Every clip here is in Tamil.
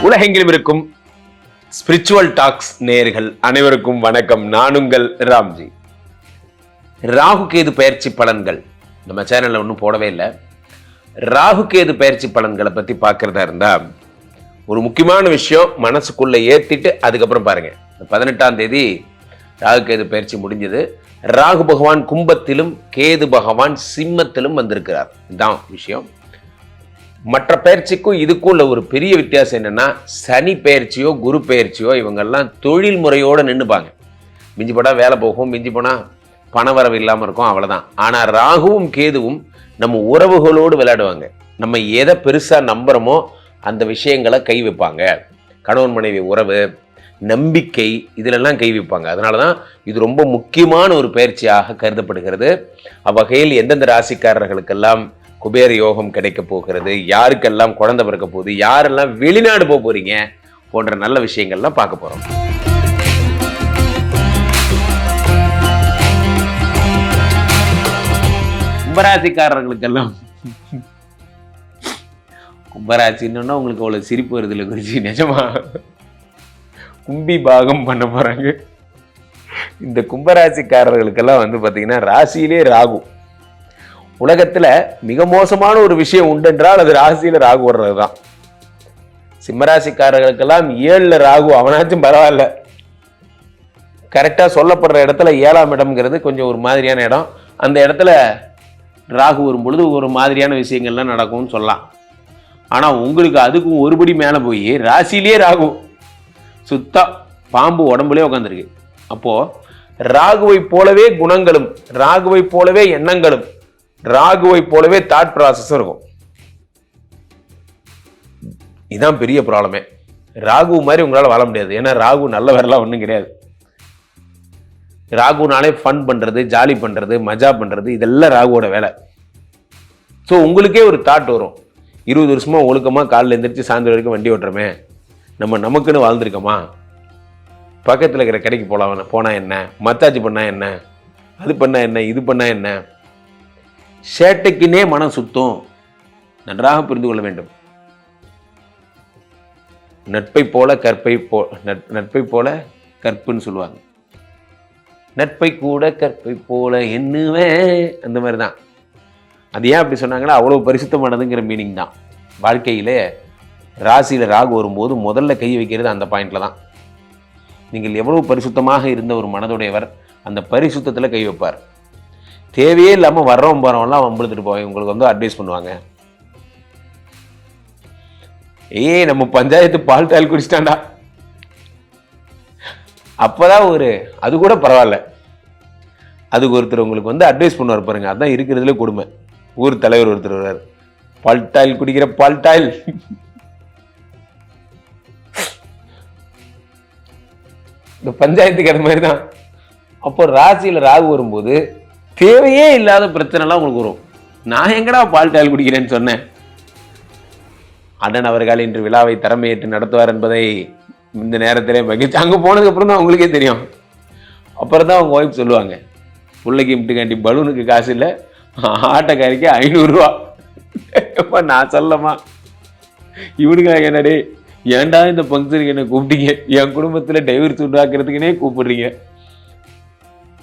உலகெங்கிலும் இருக்கும் ஸ்பிரிச்சுவல் டாக்ஸ் நேயர்கள் அனைவருக்கும் வணக்கம். நான் உங்கள் ராம்ஜி. ராகு கேது பயிற்சி பலன்கள் நம்ம சேனல்ல ஒன்றும் போடவே இல்லை. ராகு கேது பயிற்சி பலன்களை பற்றி பார்க்கறதா இருந்தா ஒரு முக்கியமான விஷயம் மனசுக்குள்ள ஏற்றிட்டு அதுக்கப்புறம் பாருங்க. 18ஆம் தேதி ராகு கேது பயிற்சி முடிஞ்சது. ராகு பகவான் கும்பத்திலும் கேது பகவான் சிம்மத்திலும் வந்திருக்கிறார். இதுதான் விஷயம். மற்ற பயிற்சிக்கும் இதுக்கும் உள்ள ஒரு பெரிய வித்தியாசம் என்னன்னா, சனி பயிற்சியோ குரு பயிற்சியோ இவங்கெல்லாம் தொழில் முறையோடு நின்றுப்பாங்க. மிஞ்சி போனால் வேலை போகும், மிஞ்சி போனால் பண வரவு இல்லாமல் இருக்கும், அவ்வளோதான். ஆனால் ராகுவும் கேதுவும் நம்ம உறவுகளோடு விளையாடுவாங்க. நம்ம எதை பெருசாக நம்புகிறோமோ அந்த விஷயங்களை கை வைப்பாங்க. கணவன் மனைவி உறவு, நம்பிக்கை, இதிலெல்லாம் கை வைப்பாங்க. அதனால தான் இது ரொம்ப முக்கியமான ஒரு பயிற்சியாக கருதப்படுகிறது. அவ்வகையில் எந்தெந்த ராசிக்காரர்களுக்கெல்லாம் குபேர யோகம் கிடைக்க போகிறது, யாருக்கெல்லாம் குழந்தை பிறக்க போகுது, யாரெல்லாம் வெளிநாடு போக போறீங்க போன்ற நல்ல விஷயங்கள்லாம் பார்க்க போறோம். கும்பராசிக்காரர்களுக்கெல்லாம் கும்பராசின்னா உங்களுக்கு அவ்வளவு சிரிப்பு வருது இல்லை குறிச்சி? நிஜமா கும்பி பாகம் பண்ண போறாங்க. இந்த கும்பராசிக்காரர்களுக்கெல்லாம் பார்த்தீங்கன்னா ராசியிலே ராகு. உலகத்துல மிக மோசமான ஒரு விஷயம் உண்டென்றால் அது ராசியில ராகு வர்றது தான். சிம்மராசிக்காரர்களுக்கெல்லாம் 7ல் ராகு, அவனாச்சும் பரவாயில்ல. கரெக்டா சொல்லப்படுற இடத்துல 7ஆம் இடம்ங்கிறது கொஞ்சம் ஒரு மாதிரியான இடம். அந்த இடத்துல ராகு வரும் பொழுது ஒரு மாதிரியான விஷயங்கள்லாம் நடக்கும்னு சொல்லலாம். ஆனா உங்களுக்கு அதுக்கும் ஒருபடி மேல போய் ராசியிலேயே ராகு, சுத்தா பாம்பு உடம்புலே உட்காந்துருக்கு. அப்போ ராகுவை போலவே குணங்களும், ராகுவை போலவே எண்ணங்களும், ராகுவை போலவே தாட் ப்ராசஸும் இருக்கும். இதுதான் பெரிய ப்ராப்ளமே. ராகு மாதிரி உங்களால் வாழ முடியாது. ஏன்னா ராகு நல்ல வேறெல்லாம் ஒன்றும் கிடையாது. ராகுனாலே ஃபன் பண்றது, ஜாலி பண்றது, மஜா பண்றது, இதெல்லாம் ராகுவோட வேலை. ஸோ உங்களுக்கே ஒரு தாட் வரும், 20 வருஷமா ஒழுக்கமா காலில் எழுந்திரிச்சு சாயந்தரம் வரைக்கும் வண்டி ஓட்டுறமே, நமக்குன்னு வாழ்ந்துருக்கோமா, பக்கத்தில் இருக்கிற கடைக்கு போனா என்ன, மத்தாச்சு பண்ணா என்ன, அது பண்ணா என்ன, இது பண்ணா என்ன, சேட்டைக்குனே மனம் சுத்தம். நன்றாக புரிந்து கொள்ள வேண்டும். நட்பை போல நட்பை போல கற்புன்னு சொல்லுவாங்க. நட்பை கூட கற்பை போல எண்ணுவேன், அந்த மாதிரி தான். அது ஏன் அப்படி சொன்னாங்கன்னா, அவ்வளவு பரிசுத்தமானதுங்கிற மீனிங் தான். வாழ்க்கையிலே ராசியில ராகு வரும்போது முதல்ல கை வைக்கிறது அந்த பாயிண்ட்ல தான். நீங்கள் எவ்வளவு பரிசுத்தமாக இருந்த ஒரு மனதுடையவர் அந்த பரிசுத்தத்தில் கை வைப்பார். தேவையே இல்லாமல் வர்றவன் போறவன்லாம் வம்புழுத்துட்டு போய் உங்களுக்கு அட்வைஸ் பண்ணுவாங்க. நம்ம பஞ்சாயத்து பால் டாயில் குடிச்சிட்டாண்டா, அப்பதான் அது கூட பரவாயில்ல. அதுக்கு ஒருத்தர் உங்களுக்கு அட்வைஸ் பண்ணுவார் பாருங்க. அதான் இருக்கிறதுல கொடுமை. ஊர் தலைவர் ஒருத்தர் வருவார், பால்டாயில் குடிக்கிற பால்டாயில். இந்த பஞ்சாயத்துக்கு அது மாதிரி தான். அப்போ ராசியில ராகு வரும்போது தேவையே இல்லாத பிரச்சனைலாம் உங்களுக்கு வரும். நான் எங்கடா பால்டாயில் குடிக்கிறேன்னு சொன்னேன். அண்ணன் அவர்கள் இன்று விழாவை திறமையேற்று நடத்துவார் என்பதை இந்த நேரத்திலே மகிழ்ச்சி. அங்கே போனதுக்கு அப்புறம் தான் அவங்களுக்கே தெரியும். அப்புறம் தான் அவங்க ஒய்ஃப் சொல்லுவாங்க, பிள்ளைக்கு இம்ட்டுக்காண்டி பலூனுக்கு காசு இல்லை, ஆட்டக்காரிக்கு 500 ரூபா. நான் சொல்லமா, இவனுக்கு என்னடே ஏன்டா இந்த ஃபங்க்ஷனுக்கு என்ன கூப்பிட்டீங்க, என் குடும்பத்தில் டைவர்ஸ் உண்டாக்குறதுக்குனே கூப்பிடுறீங்க.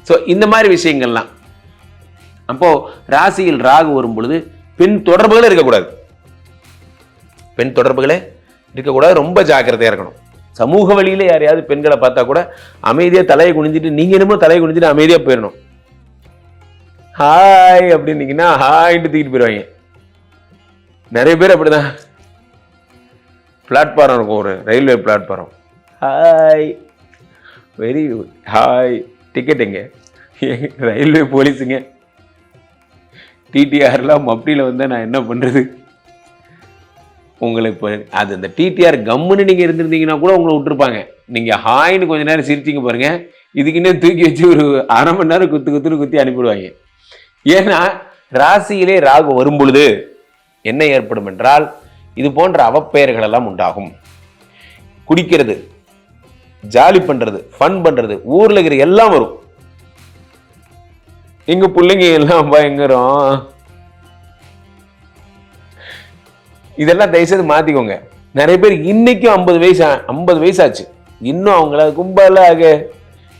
ஸோ இந்த மாதிரி விஷயங்கள்லாம். அப்போ ராசியில் ராகு வரும் பொழுது பெண் தொடர்புகளே இருக்கக்கூடாது. பெண் தொடர்புகளே இருக்கக்கூடாது. ரொம்ப ஜாக்கிரதையா இருக்கணும். சமூக வழியில யாரையாவது பெண்களை பார்த்தா கூட அமைதியா தலையை குனிஞ்சிட்டு, நீங்க என்னமோ தலையை குனிஞ்சிட்டு அமைதியா போயிடணும். ஹாய் அப்படின்னீங்கன்னா ஹாய்ட்டு தூக்கிட்டு போயிடுவாங்க. நிறைய பேர் அப்படிதான். பிளாட்ஃபாரம் இருக்கும், ஒரு railway platform, hi very good, hi டிக்கெட்டுங்க, ரயில்வே போலீஸுங்க, டிடிஆர்லாம் மப்டியில் வந்தால் நான் என்ன பண்ணுறது? உங்களை இப்போ அது அந்த டிடிஆர் கம்முன்னு நீங்கள் இருந்திருந்தீங்கன்னா கூட உங்களை விட்டுருப்பாங்க. நீங்கள் ஹாய்னு கொஞ்ச நேரம் சிரிச்சிங்க பாருங்க, இதுக்குன்னே தூக்கி வச்சு ஒரு அரை மணி நேரம் குத்தி அனுப்பிடுவாங்க. ஏன்னா ராசியிலே ராகு வரும் பொழுது என்ன ஏற்படும் என்றால், இது போன்ற அவப்பெயர்கள் எல்லாம் உண்டாகும். குடிக்கிறது, ஜாலி பண்றது, ஃபன் பண்றது, ஊர்ல இருக்கிற எல்லாம் வரும். எங்க பிள்ளைங்க எல்லாம் பயங்கரம். இதெல்லாம் தயவுசெய்து மாத்திக்கோங்க. நிறைய பேர் இன்னைக்கும் 50 வயசாச்சு, இன்னும் அவங்கள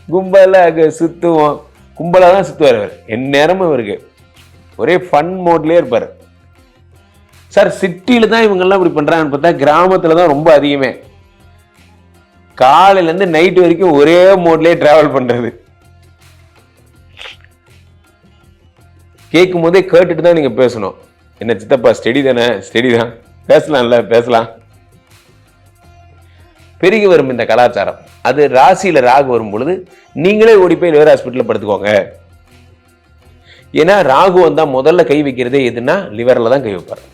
கும்பலாக சுத்துவோம், கும்பலாக தான் சுத்துவார். அவர் எந்நேரமும் இவருக்கு ஒரே ஃபன் மோட்லேயே இருப்பார். சார் சிட்டியில தான் இவங்கெல்லாம் இப்படி பண்றாங்கன்னு பார்த்தா கிராமத்துல தான் ரொம்ப அதிகமே. காலையிலேருந்து நைட்டு வரைக்கும் ஒரே மோட்லேயே டிராவல் பண்றது. கேட்கும் போதே கேட்டுட்டு தான் நீங்க பேசணும். என்ன சித்தப்பா ஸ்டெடி தானே? ஸ்டெடி தான், பேசலாம்ல, பேசலாம். பெருகி வரும் இந்த கலாச்சாரம். அது ராசியில ராகு வரும் பொழுது நீங்களே ஓடி போய் லிவர் ஹாஸ்பிட்டல் படுத்துக்கோங்க. ஏன்னா ராகு வந்தா முதல்ல கை வைக்கிறதே எதுன்னா லிவர்ல தான் கை வைப்பார்.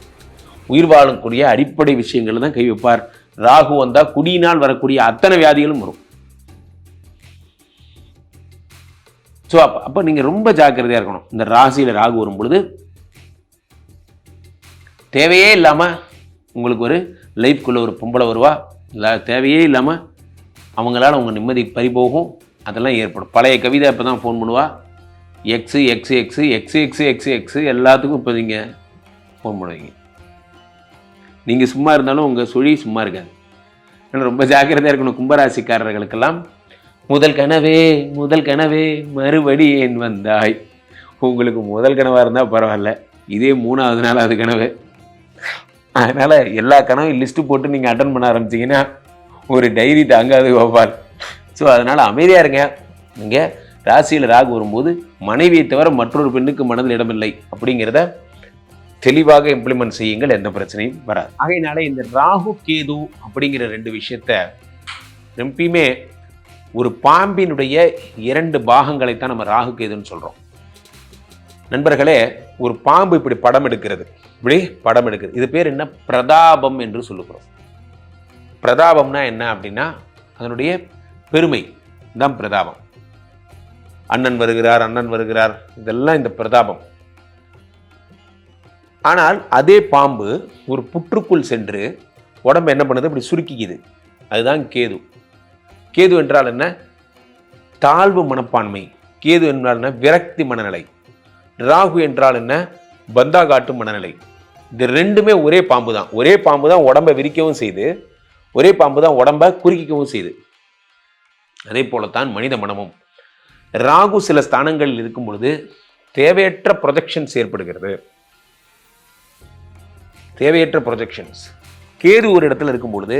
உயிர் வாழக்கூடிய அடிப்படை விஷயங்கள் தான் கை வைப்பார். ராகு வந்தா குடியினால் வரக்கூடிய அத்தனை வியாதிகளும் வரும். ஸோ அப்போ நீங்கள் ரொம்ப ஜாக்கிரதையாக இருக்கணும். இந்த ராசியில் ராகு வரும் பொழுது தேவையே இல்லாமல் உங்களுக்கு ஒரு லைஃப்குள்ளே ஒரு பொம்பளை வருவா, இல்லை தேவையே இல்லாமல் அவங்களால உங்கள் நிம்மதி பறிபோகும், அதெல்லாம் ஏற்படும். பழைய கவிதை இப்போ தான் ஃபோன் பண்ணுவா, x x x x x x x எல்லாத்துக்கும் இப்போ நீங்கள் ஃபோன் பண்ணுவீங்க. நீங்கள் சும்மா இருந்தாலும் உங்கள் சுழி சும்மா இருக்காது. ஆனால் ரொம்ப ஜாக்கிரதையாக இருக்கணும். கும்பராசிக்காரர்களுக்கெல்லாம் முதல் கனவே மறுபடி ஏன் வந்தாய். உங்களுக்கு முதல் கனவாக இருந்தால் பரவாயில்ல, இதே 3வது நாள் அது கனவு. அதனால் எல்லா கனவும் லிஸ்ட்டு போட்டு நீங்கள் அட்டன் பண்ண ஆரம்பிச்சிங்கன்னா ஒரு டைரி தாங்காது கோபால். ஸோ அதனால் அமைதியாக இருங்க. நீங்கள் ராசியில் ராகு வரும்போது மனைவியை தவிர மற்றொரு பெண்ணுக்கு மனதில் இடமில்லை அப்படிங்கிறத தெளிவாக இம்ப்ளிமெண்ட் செய்யுங்கள், எந்த பிரச்சனையும் வராது. ஆகையினால இந்த ராகு கேது அப்படிங்கிற 2 விஷயத்த எப்பயுமே ஒரு பாம்பினுடைய 2 பாகங்களைத்தான் நம்ம ராகு கேதுன்னு சொல்கிறோம். நண்பர்களே, ஒரு பாம்பு இப்படி படம் எடுக்கிறது, இது பேர் என்ன? பிரதாபம் என்று சொல்லுகிறோம். பிரதாபம்னா என்ன அப்படின்னா அதனுடைய பெருமை தான் பிரதாபம். அண்ணன் வருகிறார், இதெல்லாம் இந்த பிரதாபம். ஆனால் அதே பாம்பு ஒரு புற்றுக்குள் சென்று உடம்பு என்ன பண்ணுது? இப்படி சுருக்கிக்குது. அதுதான் கேது. கேது என்றால் என்ன? தாழ்வு மனப்பான்மை. கேது என்றால் என்ன? விரக்தி மனநிலை. ராகு என்றால் என்ன? பந்தா காட்டு மனநிலை. இது 2மே ஒரே பாம்பு தான். ஒரே பாம்பு தான் உடம்பை விரிக்கவும் செய்து, ஒரே பாம்பு தான் உடம்பை குறுக்கிக்கவும் செய்து. அதே போலத்தான் மனித மனமும். ராகு சில ஸ்தானங்களில் இருக்கும் பொழுது தேவையற்ற ப்ரொஜெக்ஷன்ஸ் ஏற்படுகிறது. தேவையற்ற ப்ரொஜெக்ஷன்ஸ். கேது ஒரு இடத்துல இருக்கும் பொழுது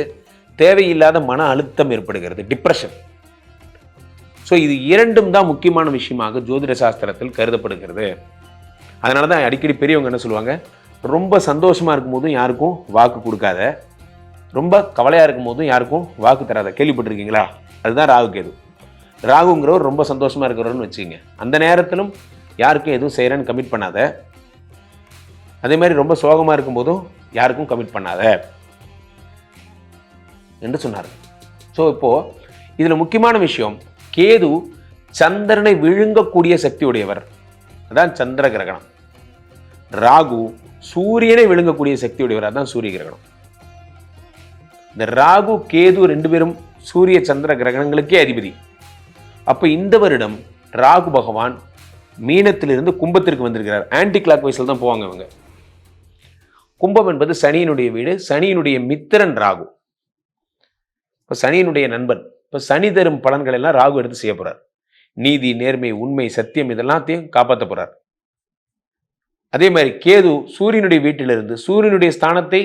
தேவையில்லாத மன அழுத்தம் ஏற்படுகிறது, டிப்ரெஷன். ஸோ இது 2ம் தான் முக்கியமான விஷயமாக ஜோதிட சாஸ்திரத்தில் கருதப்படுகிறது. அதனால தான் அடிக்கடி பெரியவங்க என்ன சொல்லுவாங்க, ரொம்ப சந்தோஷமாக இருக்கும்போதும் யாருக்கும் வாக்கு கொடுக்காத, ரொம்ப கவலையாக இருக்கும் போதும் யாருக்கும் வாக்கு தராத. கேள்விப்பட்டிருக்கீங்களா? அதுதான் ராகு கேது. ராகுங்கிறவர் ரொம்ப சந்தோஷமாக இருக்கிறவர்னு வச்சுக்கோங்க. அந்த நேரத்திலும் யாருக்கும் எதுவும் செய்கிறேன்னு கமிட் பண்ணாத. அதே மாதிரி ரொம்ப சோகமாக இருக்கும்போதும் யாருக்கும் கமிட் பண்ணாத என்று சொன்னார். ஸோ இப்போது இதில் முக்கியமான விஷயம், கேது சந்திரனை விழுங்கக்கூடிய சக்தி உடையவர். அதான் சந்திர கிரகணம். ராகு சூரியனை விழுங்கக்கூடிய சக்தி உடையவர். அதான் சூரிய கிரகணம். இந்த ராகு கேது 2 பேரும் சூரிய சந்திர கிரகணங்களுக்கே அதிபதி. அப்போ இந்த வருடம் ராகு பகவான் மீனத்திலிருந்து கும்பத்திற்கு வந்திருக்கிறார். ஆன்டி கிளாக் வைஸில் தான் போவாங்க இவங்க. கும்பம் என்பது சனியினுடைய வீடு, சனியினுடைய மித்திரன் ராகு. இப்போ சனியினுடைய நண்பன். இப்போ சனி தரும் பலன்கள் எல்லாம் ராகு எடுத்து செய்ய போறார். நீதி, நேர்மை, உண்மை, சத்தியம் இதெல்லாத்தையும் காப்பாற்ற போறார். அதே மாதிரி கேது சூரியனுடைய வீட்டிலிருந்து சூரியனுடைய ஸ்தானத்தை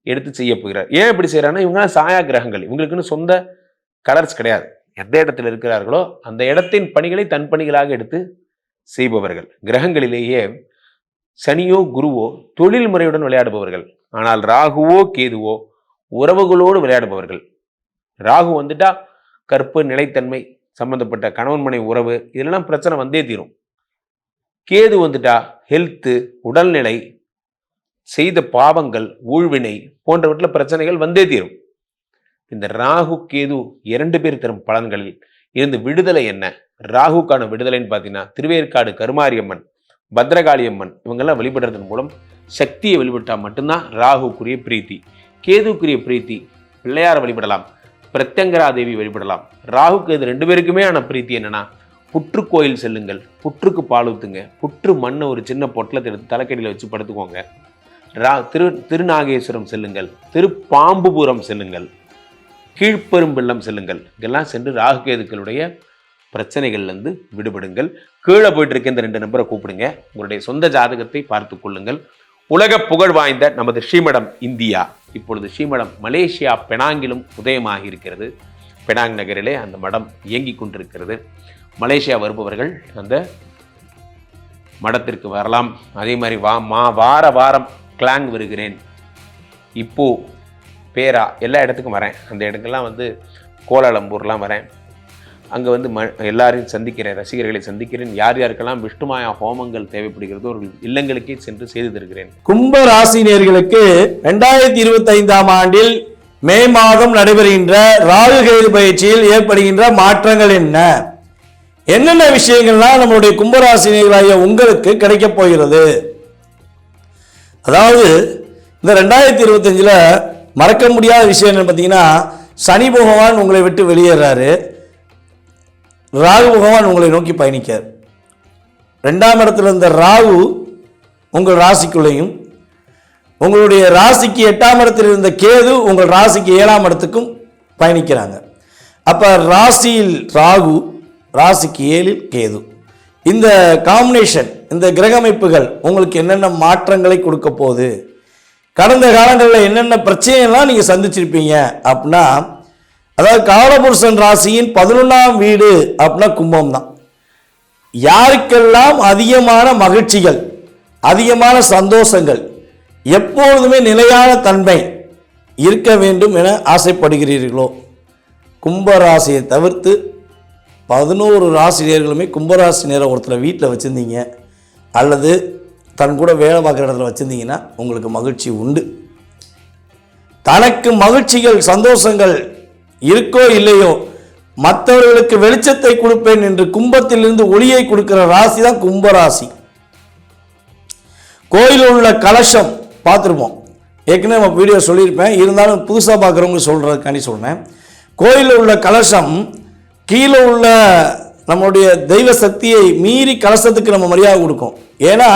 எடுத்து செய்ய போகிறார். ஏன் இப்படி செய்யறாங்கன்னா இவங்க சாயா கிரகங்கள், இவங்களுக்குன்னு சொந்த கலர்ஸ் கிடையாது. எந்த இடத்துல இருக்கிறார்களோ அந்த இடத்தின் பணிகளை தன் பணிகளாக எடுத்து செய்பவர்கள். கிரகங்களிலேயே சனியோ குருவோ தொழில் முறையுடன் விளையாடுபவர்கள். ஆனால் ராகுவோ கேதுவோ உறவுகளோடு விளையாடுபவர்கள். ராகு வந்துட்டா கற்பு, நிலைத்தன்மை சம்பந்தப்பட்ட கணவன் மனை உறவு இதெல்லாம் பிரச்சனை வந்தே தீரும். கேது வந்துட்டா ஹெல்த்து, உடல்நிலை, செய்த பாவங்கள், ஊழ்வினை போன்றவற்றில் பிரச்சனைகள் வந்தே தீரும். இந்த ராகு கேது 2 பேர் தரும் பலன்களில் இருந்து விடுதலை என்ன? ராகுக்கான விடுதலைன்னு பார்த்தீங்கன்னா திருவேற்காடு கருமாரியம்மன், பத்ரகாளியம்மன் இவங்கெல்லாம் வழிபடுறதன் மூலம் சக்தியை வழிபட்டால் மட்டும்தான் ராகுக்குரிய பிரீத்தி. கேதுக்குரிய பிரீத்தி பிள்ளையாரை வழிபடலாம், பிரத்யங்கரா தேவி வழிபடலாம். ராகு கேது 2 பேருக்குமே ஆன பிரீத்தி என்னன்னா, புற்று கோயில் செல்லுங்கள், புற்றுக்கு பால் ஊத்துங்க, புற்று மண்ணை ஒரு சின்ன பொட்டலத்தை எடுத்து தலைக்கடியில் வச்சு படுத்துக்கோங்க. திருநாகேஸ்வரம் செல்லுங்கள், திருப்பாம்புபுரம் செல்லுங்கள், கீழ்ப்பெரும்பள்ளம் செல்லுங்கள். இதெல்லாம் சென்று ராகுகேதுக்களுடைய பிரச்சனைகள்லேருந்து விடுபடுங்கள். கீழே போயிட்டு இருக்க இந்த 2 நம்பரை கூப்பிடுங்க. உங்களுடைய சொந்த ஜாதகத்தை பார்த்து கொள்ளுங்கள். உலக புகழ் வாய்ந்த நமது ஸ்ரீமடம் இந்தியா இப்பொழுது ஸ்ரீமடம் மலேசியா பெனாங்கிலும் உதயமாகி இருக்கிறது. பெனாங் நகரிலே அந்த மடம் இயங்கி கொண்டிருக்கிறது. மலேசியா வருபவர்கள் அந்த மடத்திற்கு வரலாம். அதே மாதிரி வார வாரம் கிளாங் வருகிறேன், இப்போ பேரா எல்லா இடத்துக்கும் வரேன். அந்த இடங்கள்லாம் வந்து கோலாலம்பூர்லாம் வரேன். அங்கே வந்து எல்லாரையும் சந்திக்கிறேன், ரசிகர்களை சந்திக்கிறேன். யார் யாருக்கெல்லாம் விஷ்ணுமாயா ஹோமங்கள் தேவைப்படுகிறதோ ஒரு இல்லங்களுக்கே சென்று செய்து தருகிறேன். கும்ப ராசினியர்களுக்கு 2025ஆம் ஆண்டில் மே மாதம் நடைபெறுகின்ற ராகு கேது பயிற்சியில் ஏற்படுகின்ற மாற்றங்கள் என்னென்ன விஷயங்கள்லாம் நம்மளுடைய கும்பராசினியர்களாகிய உங்களுக்கு கிடைக்க போகிறது? அதாவது இந்த 2025 மறக்க முடியாத விஷயம் என்னன்னு பார்த்தீங்கன்னா, சனி பகவான் உங்களை விட்டு வெளியேறாரு, ராகு பகவான் உங்களை நோக்கி பயணிக்கார். 2ஆம் இடத்துல இருந்த ராகு உங்கள் ராசிக்குள்ளேயும், உங்களுடைய ராசிக்கு 8ஆம் இடத்தில் இருந்த கேது உங்கள் ராசிக்கு 7ஆம் இடத்துக்கும் பயணிக்கிறாங்க. அப்போ ராசியில் ராகு, ராசிக்கு 7இல் கேது. இந்த காம்பினேஷன், இந்த கிரக அமைப்புகள் உங்களுக்கு என்னென்ன மாற்றங்களை கொடுக்க போகுது? கடந்த காலங்களில் என்னென்ன பிரச்சனைலாம் நீங்கள் சந்திச்சிருப்பீங்க அப்படின்னா, அதாவது காலபுருஷன் ராசியின் 11ஆம் வீடு அப்படின்னா கும்பம் தான். யாருக்கெல்லாம் அதிகமான மகிழ்ச்சிகள், அதிகமான சந்தோஷங்கள், எப்பொழுதுமே நிலையான தன்மை இருக்க வேண்டும் என ஆசைப்படுகிறீர்களோ, கும்பராசியை தவிர்த்து 11 ராசினியர்களுமே கும்பராசினியரை ஒருத்தர் வீட்டில் வச்சுருந்தீங்க அல்லது தன் கூட வேலை பார்க்குற இடத்துல வச்சுருந்தீங்கன்னா உங்களுக்கு மகிழ்ச்சி உண்டு. தனக்கு மகிழ்ச்சிகள் சந்தோஷங்கள் இருக்கோ இல்லையோ, மற்றவர்களுக்கு வெளிச்சத்தை கொடுப்பேன் என்று கும்பத்திலிருந்து ஒளியை கொடுக்கிற ராசி தான் கும்பராசி. கோயிலில் உள்ள கலசம் பார்த்துருப்போம், ஏற்கனவே நம்ம வீடியோ சொல்லியிருப்பேன், இருந்தாலும் புதுசாக பார்க்குறவங்க சொல்கிறதுக்காண்டி சொல்கிறேன். கோயிலில் உள்ள கலசம் கீழே உள்ள நம்மளுடைய தெய்வ சக்தியை மீறி கலசத்துக்கு நம்ம மரியாதை கொடுக்கும். ஏன்னா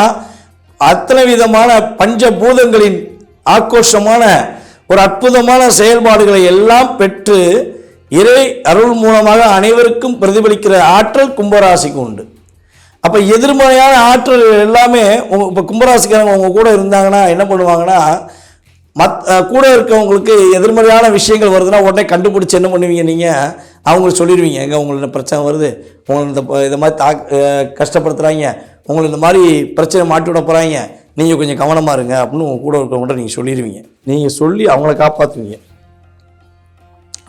அத்தனை விதமான பஞ்சபூதங்களின் ஆக்ரோஷமான ஒரு அற்புதமான செயல்பாடுகளை எல்லாம் பெற்று இறை அருள் மூலமாக அனைவருக்கும் பிரதிபலிக்கிற ஆற்றல் கும்பராசிக்கு உண்டு. அப்போ எதிர்மறையான ஆற்றல் எல்லாமே இப்போ கும்பராசிக்காரங்க உங்க கூட இருந்தாங்கன்னா என்ன பண்ணுவாங்கன்னா, கூட இருக்கவங்களுக்கு எதிர்மறையான விஷயங்கள் வருதுன்னா உடனே கண்டுபிடிச்சி என்ன பண்ணுவீங்க, நீங்கள் அவங்களுக்கு சொல்லிடுவீங்க, எங்கே உங்களுக்கு பிரச்சனை வருது, உங்களை இந்த மாதிரி கஷ்டப்படுத்துகிறாங்க, உங்களை இந்த மாதிரி பிரச்சனை மாட்டி விட போகிறாங்க, நீங்கள் கொஞ்சம் கவனமாக இருங்க அப்படின்னு உங்கள் கூட இருக்கவங்கள்ட்ட நீங்கள் சொல்லிடுவீங்க. நீங்கள் சொல்லி அவங்கள காப்பாற்றுவீங்க.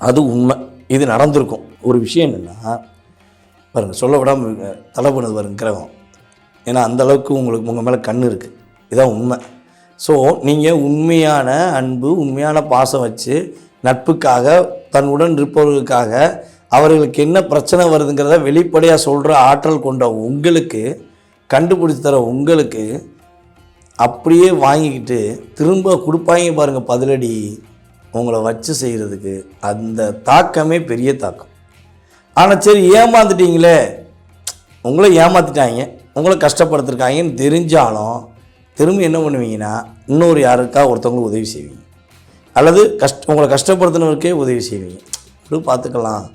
அது உண்மை, இது நடந்திருக்கும். ஒரு விஷயம் என்னென்னா பாருங்கள், சொல்ல விடாமல் தலை பண்ணது பாருங்க கிரகம். ஏன்னா அந்தளவுக்கு உங்களுக்கு உங்கள் மேலே கண் இருக்குது, இதுதான் உண்மை. ஸோ நீங்கள் உண்மையான அன்பு, உண்மையான பாசம் வச்சு நட்புக்காக, தன்னுடன் இருப்பவர்களுக்காக அவர்களுக்கு என்ன பிரச்சனை வருதுங்கிறத வெளிப்படையாக சொல்கிற ஆற்றல் கொண்ட உங்களுக்கு, கண்டுபிடிச்சி தர உங்களுக்கு அப்படியே வாங்கிக்கிட்டு திரும்ப கொடுப்பாங்க பாருங்கள் பதிலடி உங்களை வச்சு செய்கிறதுக்கு. அந்த தாக்கமே பெரிய தாக்கம். ஆனால் சரி ஏமாந்துட்டீங்களே, உங்களை ஏமாற்றிட்டாங்க, உங்களை கஷ்டப்படுத்திருக்காங்கன்னு தெரிஞ்சாலும் திரும்ப என்ன பண்ணுவீங்கன்னா இன்னொரு யாருக்கா ஒருத்தவங்களுக்கு உதவி செய்வீங்க, அல்லது உங்களை கஷ்டப்படுத்தினவருக்கே உதவி செய்வீங்க. விடு பார்த்துக்கலாம்,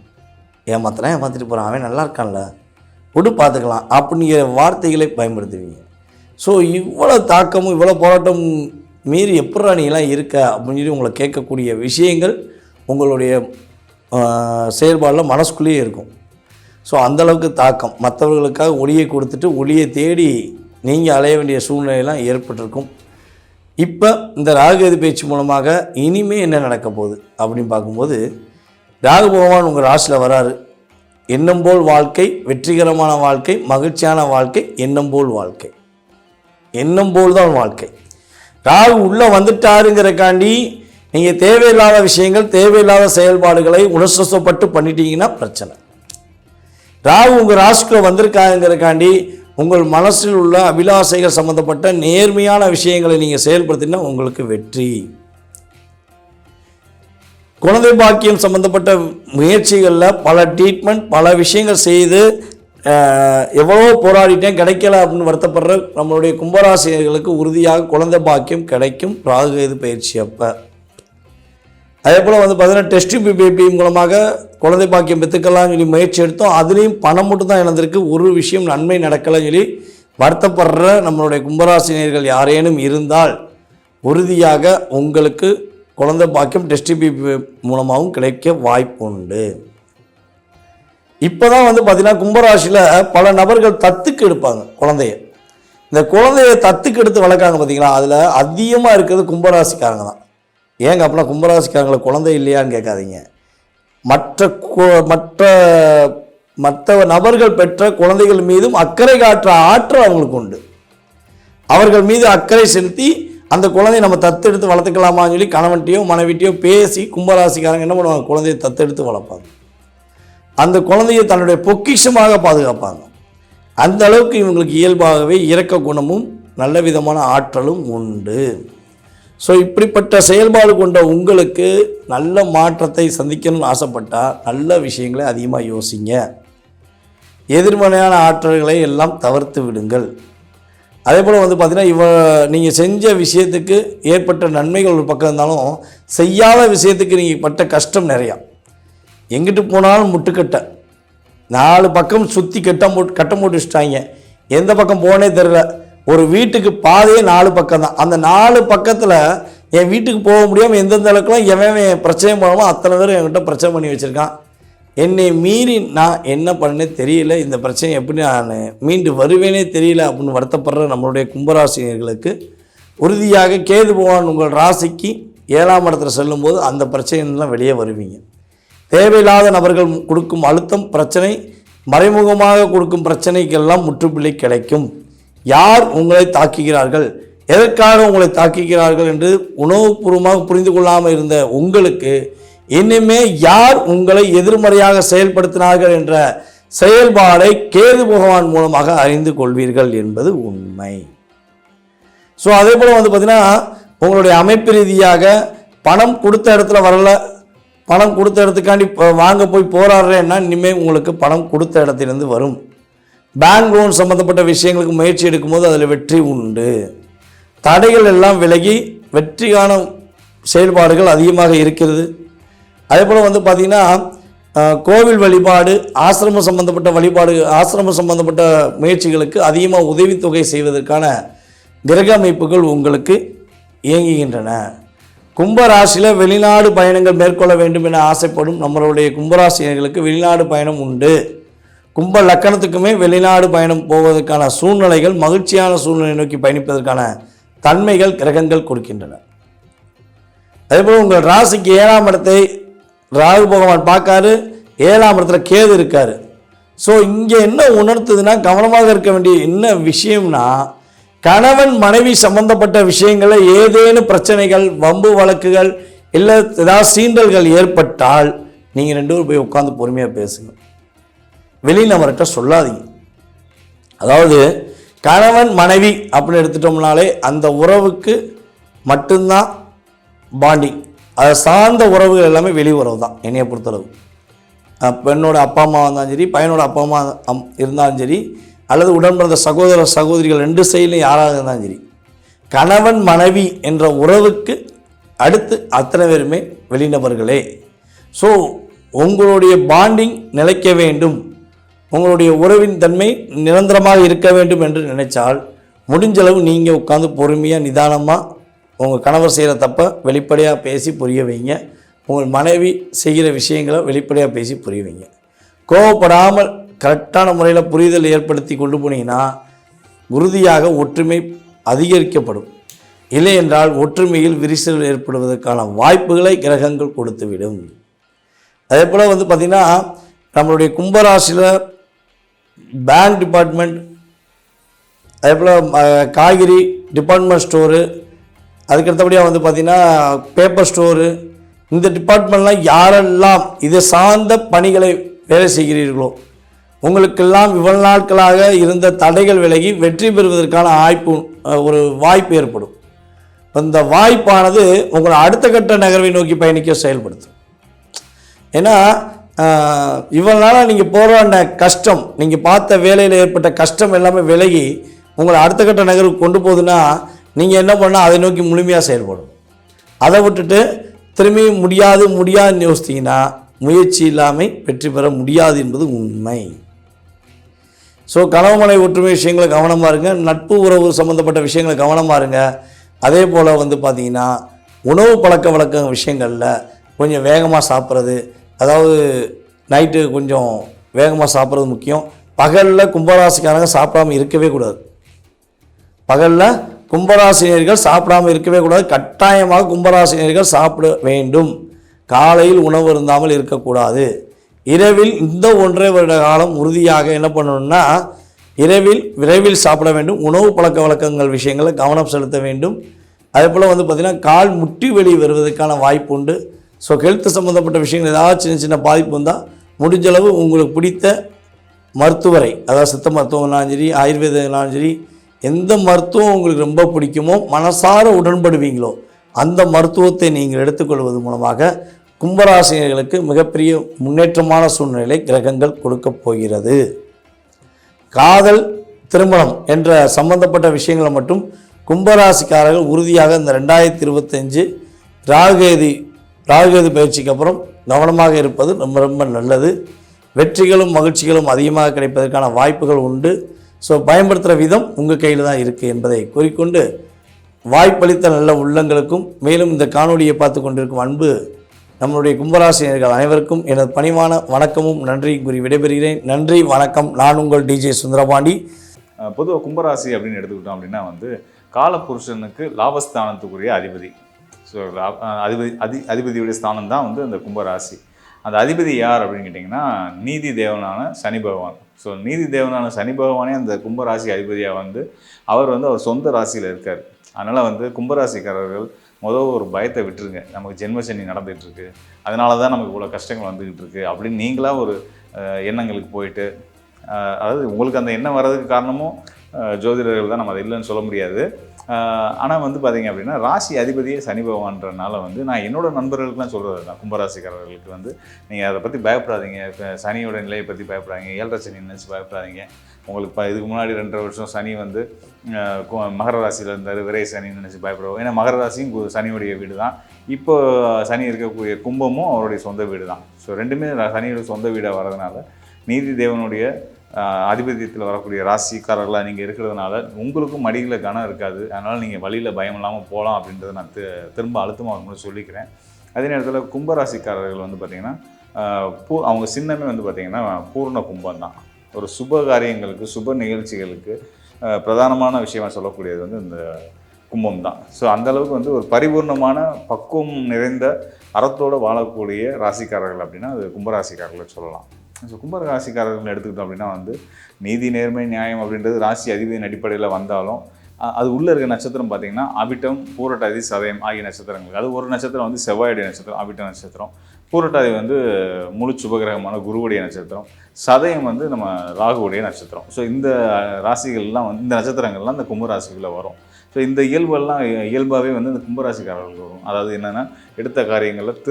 ஏமாத்திட்டு போகிறான், அவன் நல்லா இருக்கான்ல, விடு பார்த்துக்கலாம் அப்படிங்கிற வார்த்தைகளை பயன்படுத்துவீங்க. ஸோ இவ்வளோ தாக்கமும் இவ்வளோ போராட்டம் மீறி எப்படா நீங்களாம் இருக்க அப்படின்னு சொல்லி உங்களை கேட்கக்கூடிய விஷயங்கள் உங்களுடைய செயல்பாடில் மனசுக்குள்ளேயே இருக்கும். ஸோ அந்தளவுக்கு தாக்கம், மற்றவர்களுக்காக ஒளியை கொடுத்துட்டு ஒளியை தேடி நீங்கள் அலைய வேண்டிய சூழ்நிலையெல்லாம் ஏற்பட்டிருக்கும். இப்போ இந்த ராகுகேது பயிற்சி மூலமாக இனிமேல் என்ன நடக்க போகுது அப்படின்னு பார்க்கும்போது, ராகு பகவான் உங்கள் ராசியில் வராரு. எண்ணம் போல் வாழ்க்கை, வெற்றிகரமான வாழ்க்கை, மகிழ்ச்சியான வாழ்க்கை, எண்ணம் போல் வாழ்க்கை, எண்ணம் போல் தான் வாழ்க்கை. ராகு உள்ளே வந்துட்டாருங்கிறக்காண்டி நீங்கள் தேவையில்லாத விஷயங்கள், தேவையில்லாத செயல்பாடுகளை உணர்ச்சிப்பட்டு பண்ணிட்டீங்கன்னா பிரச்சனை. ராகு உங்கள் ராசிக்குள்ளே வந்திருக்காங்கிறக்காண்டி உங்கள் மனசில் உள்ள அபிலாசைகள் சம்பந்தப்பட்ட நேர்மையான விஷயங்களை நீங்கள் செயல்படுத்தினா உங்களுக்கு வெற்றி. குழந்தை பாக்கியம் சம்பந்தப்பட்ட முயற்சிகளில் பல ட்ரீட்மெண்ட், பல விஷயங்கள் செய்து எவ்வளோ போராடிட்டேன் கிடைக்கல அப்படின்னு வருத்தப்படுற நம்மளுடைய கும்பராசினியர்களுக்கு உறுதியாக குழந்தை பாக்கியம் கிடைக்கும் ராகுகேது பயிற்சி அப்போ. அதே போல் வந்து பார்த்தீங்கன்னா டெஸ்ட் பேபி மூலமாக குழந்தை பாக்கியம் பெற்றுக்கலாம்னு சொல்லி முயற்சி எடுத்தோம். அதுலேயும் பணம் மட்டும் தான் இழந்திருக்கு, ஒரு விஷயம் நன்மை நடக்கலைன்னு சொல்லி வருத்தப்படுற நம்மளுடைய கும்பராசினியர்கள் யாரேனும் இருந்தால் உறுதியாக உங்களுக்கு குழந்தை பாக்கியம் டெஸ்ட் பேபி மூலமாகவும் கிடைக்க வாய்ப்பு உண்டு. இப்போ தான் வந்து பார்த்திங்கன்னா கும்பராசியில் பல நபர்கள் தத்துக்கு எடுப்பாங்க குழந்தைய. இந்த குழந்தைய தத்துக்கு எடுத்து வளர்க்குறாங்க பார்த்தீங்களா, அதில் அதிகமாக இருக்கிறது கும்பராசிக்காரங்க தான். ஏங்க அப்படின்னா கும்பராசிக்காரங்களை குழந்தை இல்லையான்னு கேட்காதீங்க. மற்ற நபர்கள் பெற்ற குழந்தைகள் மீதும் அக்கறை காட்டுற ஆற்றல் அவங்களுக்கு உண்டு. அவர்கள் மீது அக்கறை செலுத்தி அந்த குழந்தைய நம்ம தத்தெடுத்து வளர்த்துக்கலாமான்னு சொல்லி கணவன்கிட்டையோ மனைவிட்டையோ பேசி கும்பராசிக்காரங்க என்ன பண்ணுவாங்க, குழந்தைய தத்தெடுத்து வளர்ப்பாங்க. அந்த குழந்தையை தன்னுடைய பொக்கிஷமாக பாதுகாப்பாங்க. அந்த அளவுக்கு இவங்களுக்கு இயல்பாகவே இரக்க குணமும் நல்ல விதமான ஆற்றலும் உண்டு. ஸோ இப்படிப்பட்ட செயல்பாடு கொண்ட உங்களுக்கு நல்ல மாற்றத்தை சந்திக்கணும்னு ஆசைப்பட்டால் நல்ல விஷயங்களை அதிகமாக யோசிங்க. எதிர்மறையான ஆற்றல்களை எல்லாம் தவிர்த்து விடுங்கள். அதே போல் வந்து பார்த்திங்கன்னா நீங்கள் செஞ்ச விஷயத்துக்கு ஏற்பட்ட நன்மைகள் ஒரு பக்கம் இருந்தாலும் செய்யாத விஷயத்துக்கு நீங்கள் பட்ட கஷ்டம் நிறையா. எங்கிட்டு போனாலும் முட்டுக்கட்டை, 4 பக்கம் சுற்றி கட்டம் போட்டு வச்சுட்டாங்க. எந்த பக்கம் போனே தெரியல. ஒரு வீட்டுக்கு பாதையே 4 பக்கம் தான். அந்த 4 பக்கத்தில் என் வீட்டுக்கு போக முடியாமல் எந்தெந்த அளவுக்குலாம் எவன் பிரச்சனை பண்ணாமோ அத்தனை பேர் என்கிட்ட பிரச்சனை பண்ணி வச்சுருக்கான். என்னை மீறி நான் என்ன பண்ணே தெரியல, இந்த பிரச்சனை எப்படி நான் மீண்டு வருவேனே தெரியல அப்படின்னு வருத்தப்படுற நம்மளுடைய கும்பராசினியர்களுக்கு உறுதியாக கேது பகவான் உங்கள் ராசிக்கு 7ஆம் இடத்துல செல்லும்போது அந்த பிரச்சனைலாம் வெளியே வருவீங்க. தேவையில்லாத நபர்கள் கொடுக்கும் அழுத்தம் பிரச்சனை, மறைமுகமாக கொடுக்கும் பிரச்சனைக்கெல்லாம் முற்றுப்புள்ளி கிடைக்கும். யார் உங்களை தாக்குகிறார்கள், எதற்காக உங்களை தாக்குகிறார்கள் என்று உணவுபூர்வமாக புரிந்து கொள்ளாமல் இருந்த உங்களுக்கு இனிமே யார் உங்களை எதிர்மறையாக செயல்படுத்தினார்கள் என்ற செயல்பாடை கேது பகவான் மூலமாக அறிந்து கொள்வீர்கள் என்பது உண்மை. ஸோ அதே போல் வந்து பார்த்திங்கன்னா உங்களுடைய அமைப்பு ரீதியாக பணம் கொடுத்த இடத்துல வரல, பணம் கொடுத்த இடத்துக்காண்டி வாங்க போய் போராடுறேன்னா இனிமேல் உங்களுக்கு பணம் கொடுத்த இடத்திலிருந்து வரும். பேங்க் லோன் சம்மந்தப்பட்ட விஷயங்களுக்கு முயற்சி எடுக்கும்போது அதில் வெற்றி உண்டு. தடைகள் எல்லாம் விலகி வெற்றிக்கான செயல்பாடுகள் அதிகமாக இருக்கிறது. அதே போல் வந்து பார்த்திங்கன்னா கோவில் வழிபாடு, ஆசிரமம் சம்பந்தப்பட்ட வழிபாடு, ஆசிரமம் சம்பந்தப்பட்ட முயற்சிகளுக்கு அதிகமாக உதவித்தொகை செய்வதற்கான கிரக அமைப்புகள் உங்களுக்கு இயங்குகின்றன. கும்பராசியில் வெளிநாடு பயணங்கள் மேற்கொள்ள வேண்டும் என ஆசைப்படும் நம்மளுடைய கும்பராசினர்களுக்கு வெளிநாடு பயணம் உண்டு. கும்ப லக்கணத்துக்குமே வெளிநாடு பயணம் போவதற்கான சூழ்நிலைகள், மகிழ்ச்சியான சூழ்நிலை நோக்கி பயணிப்பதற்கான தன்மைகள் கிரகங்கள் கொடுக்கின்றன. அதேபோல் உங்கள் ராசிக்கு 7ஆம் இடத்தை ராகு பகவான் பார்க்காரு, 7ஆம் இடத்துல கேது இருக்காரு. ஸோ இங்கே என்ன உணர்த்துதுன்னா, கவனமாக இருக்க வேண்டிய என்ன விஷயம்னா, கணவன் மனைவி சம்பந்தப்பட்ட விஷயங்களில் ஏதேனும் பிரச்சனைகள், வம்பு வழக்குகள் இல்லை ஏதாவது சீண்டல்கள் ஏற்பட்டால் நீங்கள் 2 பேரும் போய் உட்காந்து பொறுமையாக பேசுங்க. வெளிநபர்கிட்ட சொல்லாதீங்க. அதாவது கணவன் மனைவி அப்படின்னு எடுத்துட்டோம்னாலே அந்த உறவுக்கு மட்டும்தான் பாண்டிங். அதை சார்ந்த உறவுகள் எல்லாமே வெளி உறவு தான் என்னையை பொறுத்தளவு. பெண்ணோட அப்பா அம்மா இருந்தாலும் சரி, பையனோட அப்பா அம்மா இருந்தாலும் சரி, அல்லது உடன் பிறந்த சகோதர சகோதரிகள் 2 சைட்லையும் யாராக இருந்தாலும் சரி, கணவன் மனைவி என்ற உறவுக்கு அடுத்து அத்தனை பேருமே வெளிநபர்களே. ஸோ உங்களுடைய பாண்டிங் நிலைக்க வேண்டும், உங்களுடைய உறவின் தன்மை நிரந்தரமாக இருக்க வேண்டும் என்று நினைச்சால் முடிஞ்சளவு நீங்கள் உட்காந்து பொறுமையாக நிதானமாக உங்கள் கணவர் செய்கிற தப்பை வெளிப்படையாக பேசி புரிய வைங்க. உங்கள் மனைவி செய்கிற விஷயங்களை வெளிப்படையாக பேசி புரிய வைங்க. கோவப்படாமல் கரெக்டான முறையில் புரிதல் ஏற்படுத்தி கொண்டு போனீங்கன்னா உறுதியாக ஒற்றுமை அதிகரிக்கப்படும். இல்லை என்றால் ஒற்றுமையில் விரிசல் ஏற்படுவதற்கான வாய்ப்புகளை கிரகங்கள் கொடுத்துவிடும். அதே போல் வந்து பார்த்திங்கன்னா நம்மளுடைய கும்பராசியில் பேங்க் டிபார்ட்மெண்ட், அதே போல் காய்கறி டிபார்ட்மெண்ட் ஸ்டோரு, அதுக்கடுத்தபடியாக வந்து பார்த்திங்கன்னா பேப்பர் ஸ்டோரு, இந்த டிபார்ட்மெண்ட்லாம் யாரெல்லாம் இதை சார்ந்த பணிகளை வேலை செய்கிறீர்களோ உங்களுக்கெல்லாம் இவ்வளவு நாட்களாக இருந்த தடைகள் விலகி வெற்றி பெறுவதற்கான ஒரு வாய்ப்பு ஏற்படும். இந்த வாய்ப்பானது உங்களை அடுத்த கட்ட நகர்வை நோக்கி பயணிக்க செயல்படுத்தும். ஏன்னா இவ்வளோ நாளாக நீங்கள் போராடின கஷ்டம், நீங்கள் பார்த்த வேலையில் ஏற்பட்ட கஷ்டம் எல்லாமே விலகி உங்களை அடுத்த கட்ட நகருக்கு கொண்டு போகுதுன்னா நீங்கள் என்ன பண்ணால் அதை நோக்கி முழுமையாக செயல்படும். அதை விட்டுட்டு திரும்பி முடியாதுன்னு யோசித்தீங்கன்னா முயற்சி இல்லாமல் வெற்றி பெற முடியாது என்பது உண்மை. ஸோ கணவன் மனைவி ஒற்றுமை விஷயங்களை கவனமாக இருங்க. நட்பு உறவு சம்மந்தப்பட்ட விஷயங்களை கவனமாக இருங்க. அதே போல் பார்த்திங்கன்னா உணவு பழக்க வழக்க விஷயங்களில் கொஞ்சம் வேகமாக சாப்பிட்றது, அதாவது நைட்டு கொஞ்சம் வேகமாக சாப்பிட்றது முக்கியம். பகலில் கும்பராசிக்காரங்க சாப்பிடாமல் இருக்கவே கூடாது. பகலில் கும்பராசினியர்கள் சாப்பிடாமல் இருக்கவே கூடாது. கட்டாயமாக கும்பராசினியர்கள் சாப்பிட வேண்டும். காலையில் உணவு இருந்தாமல் இருக்கக்கூடாது. இரவில் இந்த 1.5 வருட காலம் உறுதியாக என்ன பண்ணணும்னா விரைவில் சாப்பிட வேண்டும். உணவு பழக்க வழக்கங்கள் விஷயங்களில் கவனம் செலுத்த வேண்டும். அதே போல் பார்த்திங்கன்னா கால் முட்டி வெளியே வருவதற்கான வாய்ப்பு உண்டு. ஸோ ஹெல்த் சம்மந்தப்பட்ட விஷயங்கள் ஏதாவது சின்ன பாதிப்பு வந்தால் முடிஞ்சளவு உங்களுக்கு பிடித்த மருத்துவரை, அதாவது சித்த மருத்துவம்னாலும் சரி, ஆயுர்வேதம்னாலும் சரி, எந்த மருத்துவம் உங்களுக்கு ரொம்ப பிடிக்குமோ மனசார உடன்படுவீங்களோ அந்த மருத்துவத்தை நீங்கள் எடுத்துக்கொள்வது மூலமாக கும்பராசினியர்களுக்கு மிகப்பெரிய முன்னேற்றமான சூழ்நிலை கிரகங்கள் கொடுக்கப் போகிறது. காதல், திருமணம் என்ற சம்பந்தப்பட்ட விஷயங்களை மட்டும் கும்பராசிக்காரர்கள் உறுதியாக இந்த 2025 ராகுகேது பயிற்சிக்கு அப்புறம் கவனமாக இருப்பது ரொம்ப ரொம்ப நல்லது. வெற்றிகளும் மகிழ்ச்சிகளும் அதிகமாக கிடைப்பதற்கான வாய்ப்புகள் உண்டு. ஸோ பயன்படுத்துகிற விதம் உங்கள் கையில் தான் இருக்குது என்பதை கூறிக்கொண்டு வாய்ப்பளித்த நல்ல உள்ளங்களுக்கும் மேலும் இந்த காணொலியை பார்த்து கொண்டிருக்கும் அன்பு நம்மளுடைய கும்பராசினியர்கள் அனைவருக்கும் எனது பணிவான வணக்கமும் நன்றியும் கூறி விடைபெறுகிறேன். நன்றி, வணக்கம். நான் உங்கள் டிஜே சுந்தரபாண்டி. பொதுவாக கும்பராசி அப்படின்னு எடுத்துக்கிட்டோம் அப்படின்னா காலபுருஷனுக்கு லாபஸ்தானத்துக்குரிய அதிபதி. ஸோ அதிபதியுடைய ஸ்தானம் தான் அந்த கும்பராசி. அந்த அதிபதி யார் அப்படின்னு கேட்டிங்கன்னா நீதி தேவனான சனி பகவான். ஸோ நீதி தேவனான சனி பகவானே அந்த கும்பராசி அதிபதியாக அவர் அவர் சொந்த ராசியில் இருக்கார். அதனால் கும்பராசிக்காரர்கள் ஒரு பயத்தை விட்டுருங்க. நமக்கு ஜென்மசனி நடந்துகிட்ருக்கு, அதனால தான் நமக்கு இவ்வளோ கஷ்டங்கள் வந்துக்கிட்டு இருக்குது அப்படின்னு நீங்களாக ஒரு எண்ணங்களுக்கு போயிட்டு, அதாவது உங்களுக்கு அந்த எண்ணம் வர்றதுக்கு காரணமும் ஜோதிடர்கள் தான், நம்ம அதை இல்லைன்னு சொல்ல முடியாது. ஆனால் பார்த்தீங்க அப்படின்னா ராசி அதிபதியே சனி பகவான்றனால நான் என்னோட நண்பர்களுக்குலாம் சொல்கிறது தான், கும்பராசிக்காரர்களுக்கு நீங்கள் அதை பற்றி பயப்படாதீங்க. இப்போ சனியோட நிலையை பற்றி பயப்படாதீங்க, 7.5 சனி நினச்சி பயப்படாதீங்க. உங்களுக்கு இதுக்கு முன்னாடி 2.5 வருஷம் சனி மகர ராசியில் இருந்தார், விரை சனி நினச்சி பயப்படுவோம். ஏன்னா மகர ராசியும் சனியுடைய வீடு தான். இப்போ சனி இருக்கக்கூடிய கும்பமும் அவருடைய சொந்த வீடு தான். ஸோ ரெண்டுமே சனியோட சொந்த வீடாக வர்றதுனால நீதி தேவனுடைய ஆதிபத்தியத்தில் வரக்கூடிய ராசிக்காரர்களாக நீங்கள் இருக்கிறதுனால உங்களுக்கும் மடிகளில் கனம் இருக்காது. அதனால் நீங்கள் வழியில் பயம் இல்லாமல் போகலாம் அப்படின்றத நான் திரும்ப அழுத்தமாக அவங்களுக்கு சொல்லிக்கிறேன். அதே நேரத்தில் கும்பராசிக்காரர்கள் பார்த்திங்கன்னா அவங்க சின்னமே பார்த்திங்கன்னா பூர்ண கும்பம் தான். ஒரு சுப காரியங்களுக்கு, சுப நிகழ்ச்சிகளுக்கு பிரதானமான விஷயமாக சொல்லக்கூடியது இந்த கும்பம் தான். ஸோ அந்தளவுக்கு ஒரு பரிபூர்ணமான பக்குவம் நிறைந்த அறத்தோடு வாழக்கூடிய ராசிக்காரர்கள் அப்படின்னா அது கும்பராசிக்காரர்களை சொல்லலாம். ஸோ கும்பராசிக்காரர்கள் எடுத்துக்கிட்டோம் அப்படின்னா நீதி, நேர்மை, நியாயம் அப்படின்றது ராசி அதிபதியின் அடிப்படையில் வந்தாலும் அது உள்ளே இருக்க நட்சத்திரம் பார்த்திங்கன்னா அவிட்டம், பூரட்டாதி, சதயம் ஆகிய நட்சத்திரங்கள். அது ஒரு நட்சத்திரம் செவ்வாயுடைய நட்சத்திரம், அவிட்ட நட்சத்திரம். பூரட்டாதி முழு சுபகிரகமான குருவுடைய நட்சத்திரம். சதயம் நம்ம ராகுவுடைய நட்சத்திரம். ஸோ இந்த ராசிகள்லாம் இந்த நட்சத்திரங்கள்லாம் இந்த கும்பராசிகளில் வரும். ஸோ இந்த இயல்பாகவே இந்த கும்பராசிக்காரர்கள் வரும். அதாவது என்னென்னா எடுத்த காரியங்களில்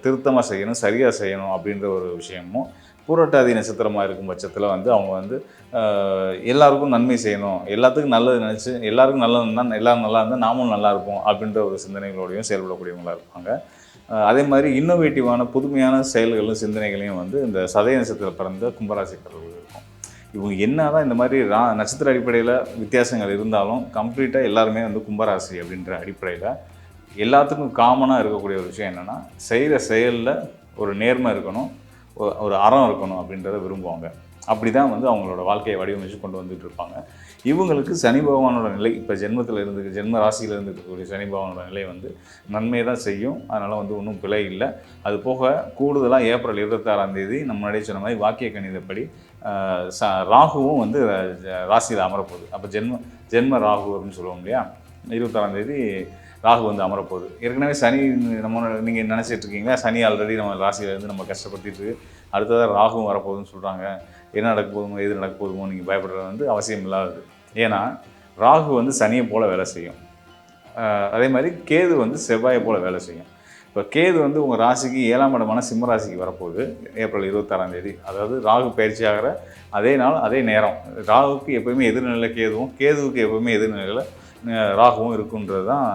திருத்தமாக செய்யணும், சரியாக செய்யணும் அப்படின்ற ஒரு விஷயமும், பூரட்டாதி நட்சத்திரமாக இருக்கும் பட்சத்தில் அவங்க எல்லாருக்கும் நன்மை செய்யணும், எல்லாத்துக்கும் நல்லது நினச்சி எல்லாருக்கும் நல்லது இருந்தால் எல்லோரும் நல்லா இருந்தால் நாமும் நல்லா இருப்போம் அப்படின்ற ஒரு சிந்தனைகளோடையும் செயல்படக்கூடியவங்களாக இருப்பாங்க. அதே மாதிரி இன்னோவேட்டிவான புதுமையான செயல்களும் சிந்தனைகளையும் இந்த சதய நட்சத்திரத்தில் பிறந்த கும்பராசிக்காரர்கள் இருக்கும். இவங்க என்ன தான் இந்த மாதிரி நட்சத்திர அடிப்படையில் வித்தியாசங்கள் இருந்தாலும் கம்ப்ளீட்டாக எல்லாருமே கும்பராசி அப்படின்ற அடிப்படையில் எல்லாத்துக்கும் காமனாக இருக்கக்கூடிய ஒரு விஷயம் என்னென்னா செய்கிற செயலில் ஒரு நேர்மை இருக்கணும், ஒரு அறம் இருக்கணும் அப்படின்றத விரும்புவாங்க. அப்படி தான் அவங்களோட வாழ்க்கையை வடிவமைச்சு கொண்டு வந்துட்டு இருப்பாங்க. இவங்களுக்கு சனி பகவானோட நிலை இப்போ ஜென்ம ராசியில் இருந்துக்கக்கூடிய சனி பகவானோட நிலை நன்மையை தான் செய்யும். அதனால் ஒன்றும் பிழை இல்லை. அது போக கூடுதலாக ஏப்ரல் 26ஆம் தேதி நம்ம முன்னாடியே சொன்ன மாதிரி வாக்கிய கணிதப்படி ராகுவும் ராசியில் அமரப்போகுது. அப்போ ஜென்ம ராகு அப்படின்னு சொல்லுவோம் இல்லையா, 26ஆம் தேதி ராகு அமரப்போகுது. ஏற்கனவே சனி நீங்கள் நினச்சிட்டு இருக்கீங்களா, சனி ஆல்ரெடி நம்ம ராசியிலேருந்து நம்ம கஷ்டப்படுத்திட்டு அடுத்ததாக ராகுவும் வரப்போகுதுன்னு சொல்கிறாங்க. என்ன நடக்க போதுமோ எது நடக்க போதுமோ நீங்கள் பயப்படுறது அவசியம் இல்லாதது. ஏன்னா ராகு சனியை போல் வேலை செய்யும். அதே மாதிரி கேது செவ்வாயை போல் வேலை செய்யும். இப்போ கேது வந்து உங்கள் ராசிக்கு 7ஆம் இடமான சிம்ம ராசிக்கு வரப்போகுது ஏப்ரல் 26ஆம் தேதி. அதாவது ராகு பயிற்சி ஆகிற அதே நாள் அதே நேரம். ராகுவுக்கு எப்போயுமே எதிர்நிலையில் கேதுவும், கேதுவுக்கு எப்போயுமே எதிர்நிலையில் ராகுவும் இருக்குன்றது தான்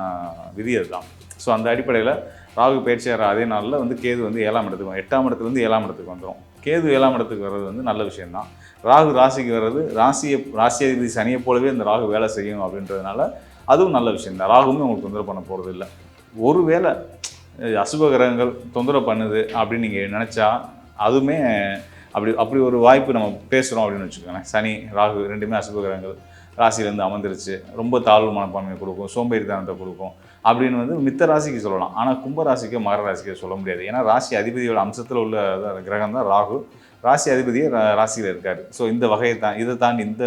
விதி. அதுதான். ஸோ அந்த அடிப்படையில் ராகு பயிற்சி ஆகிற அதே நாளில் வந்து கேது வந்து 7ஆம் இடத்துக்கு 8ஆம் இடத்துலேருந்து 7ஆம் இடத்துக்கு வந்துடும். கேது 7ஆம் இடத்துக்கு வர்றது வந்து நல்ல விஷயம்தான். ராகு ராசிக்கு வர்றது ராசியாதிபதி சனியை போலவே இந்த ராகு வேலை செய்யும் அப்படின்றதுனால அதுவும் நல்ல விஷயம்தான். ராகுமே உங்களுக்கு தொந்தரவு பண்ண போகிறது இல்லை. ஒருவேளை அசுப கிரகங்கள் தொந்தரவு பண்ணுது அப்படின்னு நீங்கள் நினச்சா அதுவுமே அப்படி ஒரு வாய்ப்பு நம்ம பேசுகிறோம் அப்படின்னு வச்சுக்கோங்களேன். சனி ராகு ரெண்டுமே அசுப கிரகங்கள் ராசியிலேருந்து அமர்ந்துருச்சு, ரொம்ப தாழ்வு மனப்பான்மையை கொடுக்கும், சோம்பேறித்தனத்தை கொடுக்கும் அப்படின்னு வந்து மித்த ராசிக்கு சொல்லலாம். ஆனால் கும்ப ராசிக்கோ மகர ராசிக்கோ சொல்ல முடியாது. ஏன்னா ராசி அதிபதியோட அம்சத்தில் உள்ள கிரகம் தான் ராகு. ராசி அதிபதியே ராசியில் இருக்கார். ஸோ இந்த வகையை இதை தாண்டி இந்த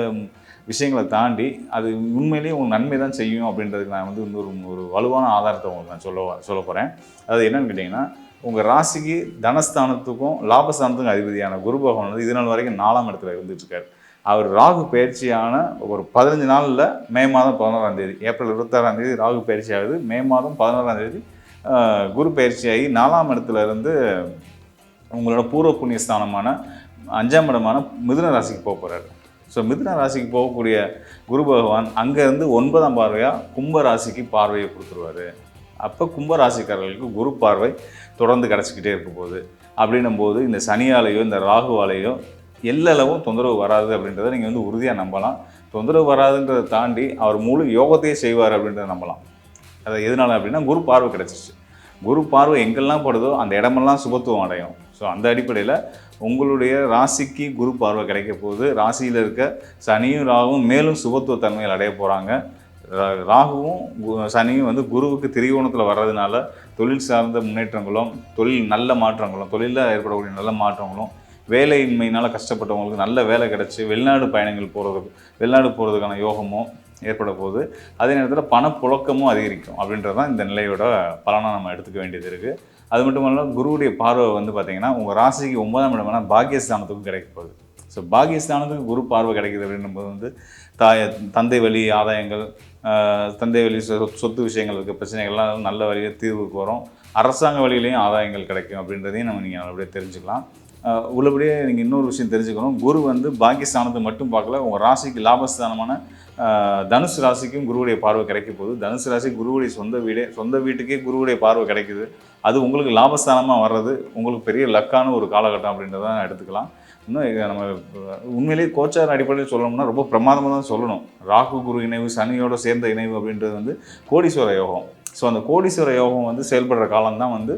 விஷயங்களை தாண்டி அது உண்மையிலேயே உங்களுக்கு நன்மை தான் செய்யும் அப்படின்றதுக்கு நான் வந்து ஒரு வலுவான ஆதாரத்தை உங்களுக்கு நான் சொல்ல போகிறேன். அது என்னன்னு கேட்டிங்கன்னா, உங்கள் ராசிக்கு தனஸ்தானத்துக்கும் லாபஸ்தானத்துக்கும் அதிபதியான குரு பகவான் வந்து இது நாள் வரைக்கும் 4ஆம் இடத்துல இருந்துட்டுருக்கார். அவர் ராகு பயிற்சியான ஒரு 15 நாளில் மே மாதம் 11ஆம் தேதி, ஏப்ரல் 26ஆம் தேதி ராகு பயிற்சி ஆகுது. மே மாதம் 11ஆம் தேதி குரு பயிற்சியாகி 4ஆம் இடத்துல இருந்து உங்களோட பூர்வ புண்ணிய ஸ்தானமான 5ஆம் இடமான மிதுன ராசிக்கு போக போகிறார். ஸோ மிதுன ராசிக்கு போகக்கூடிய குரு பகவான் அங்கேருந்து 9ஆம் பார்வையாக கும்ப ராசிக்கு பார்வையை கொடுத்துருவார். அப்போ கும்ப ராசிக்காரர்களுக்கு குரு பார்வை தொடர்ந்து கிடச்சிக்கிட்டே இருக்க போகுது. அப்படின்னும் போது இந்த சனியாலேயோ இந்த ராகுவாலேயோ எல்லளவும் தொந்தரவு வராது அப்படின்றத நீங்கள் வந்து உறுதியாக நம்பலாம். தொந்தரவு வராதுன்றதை தாண்டி அவர் முழு யோகத்தையே செய்வார் அப்படின்றத நம்பலாம். அதை எதனால அப்படின்னா குரு பார்வை கிடச்சிருச்சு. குரு பார்வை எங்கெல்லாம் படுதோ அந்த இடமெல்லாம் சுபத்துவம் அடையும். ஸோ அந்த அடிப்படையில் உங்களுடைய ராசிக்கு குரு பார்வை கிடைக்க போகுது. ராசியில் இருக்க சனியும் ராகுவும் மேலும் சுபத்துவ தன்மையில் அடைய போகிறாங்க. ராகுவும் சனியும் வந்து குருவுக்கு திரிகோணத்தில் வர்றதுனால தொழில் சார்ந்த முன்னேற்றங்களும் நல்ல மாற்றங்களும் தொழிலில் ஏற்படக்கூடிய நல்ல மாற்றங்களும் வேலையின்மையினால் கஷ்டப்பட்டவங்களுக்கு நல்ல வேலை கிடச்சி வெளிநாடு போகிறதுக்கான யோகமும் ஏற்பட போகுது. அதே நேரத்தில் பணப்புழக்கமும் அதிகரிக்கும் அப்படின்றது தான் இந்த நிலையோட பலனாக நம்ம எடுத்துக்க வேண்டியது இருக்குது. அது மட்டும் இல்லாமல் குருவுடைய பார்வை வந்து பார்த்திங்கன்னா உங்கள் ராசிக்கு 9ஆம் இடமான பாக்கியஸ்தானத்துக்கும் கிடைக்க போகுது. ஸோ பாக்கியஸ்தானத்துக்கு குரு பார்வை கிடைக்குது அப்படின்னும்போது வந்து தந்தை வழி ஆதாயங்கள், தந்தை வழி சொத்து விஷயங்கள் இருக்க பிரச்சனைகள்லாம் நல்ல வழியில் தீர்வுக்கு வரும். அரசாங்க வழியிலையும் ஆதாயங்கள் கிடைக்கும் அப்படின்றதையும் நீங்கள் நல்லபடியாக தெரிஞ்சுக்கலாம். உள்ளபடியே நீங்கள் இன்னொரு விஷயம் தெரிஞ்சுக்கணும். குரு வந்து பாக்கியஸ்தானத்தை மட்டும் பார்க்கல, உங்கள் ராசிக்கு லாபஸ்தானமான தனுசு ராசிக்கும் குருவுடைய பார்வை கிடைக்க போகுது. தனுசு ராசி குருவுடைய சொந்த வீட்டுக்கே குருவுடைய பார்வை கிடைக்குது. அது உங்களுக்கு லாபஸ்தானமாக வர்றது உங்களுக்கு பெரிய லக்கான ஒரு காலகட்டம் அப்படின்றத எடுத்துக்கலாம். இன்னும் நம்ம உண்மையிலேயே கோச்சார அடிப்படையில் சொல்லணும்னா ரொம்ப பிரமாதமாக தான் சொல்லணும். ராகு குரு இணைவு, சனியோட சேர்ந்த இணைவு அப்படின்றது வந்து கோடீஸ்வர யோகம். ஸோ அந்த கோடீஸ்வர யோகம் வந்து செயல்படுற காலம்தான் வந்து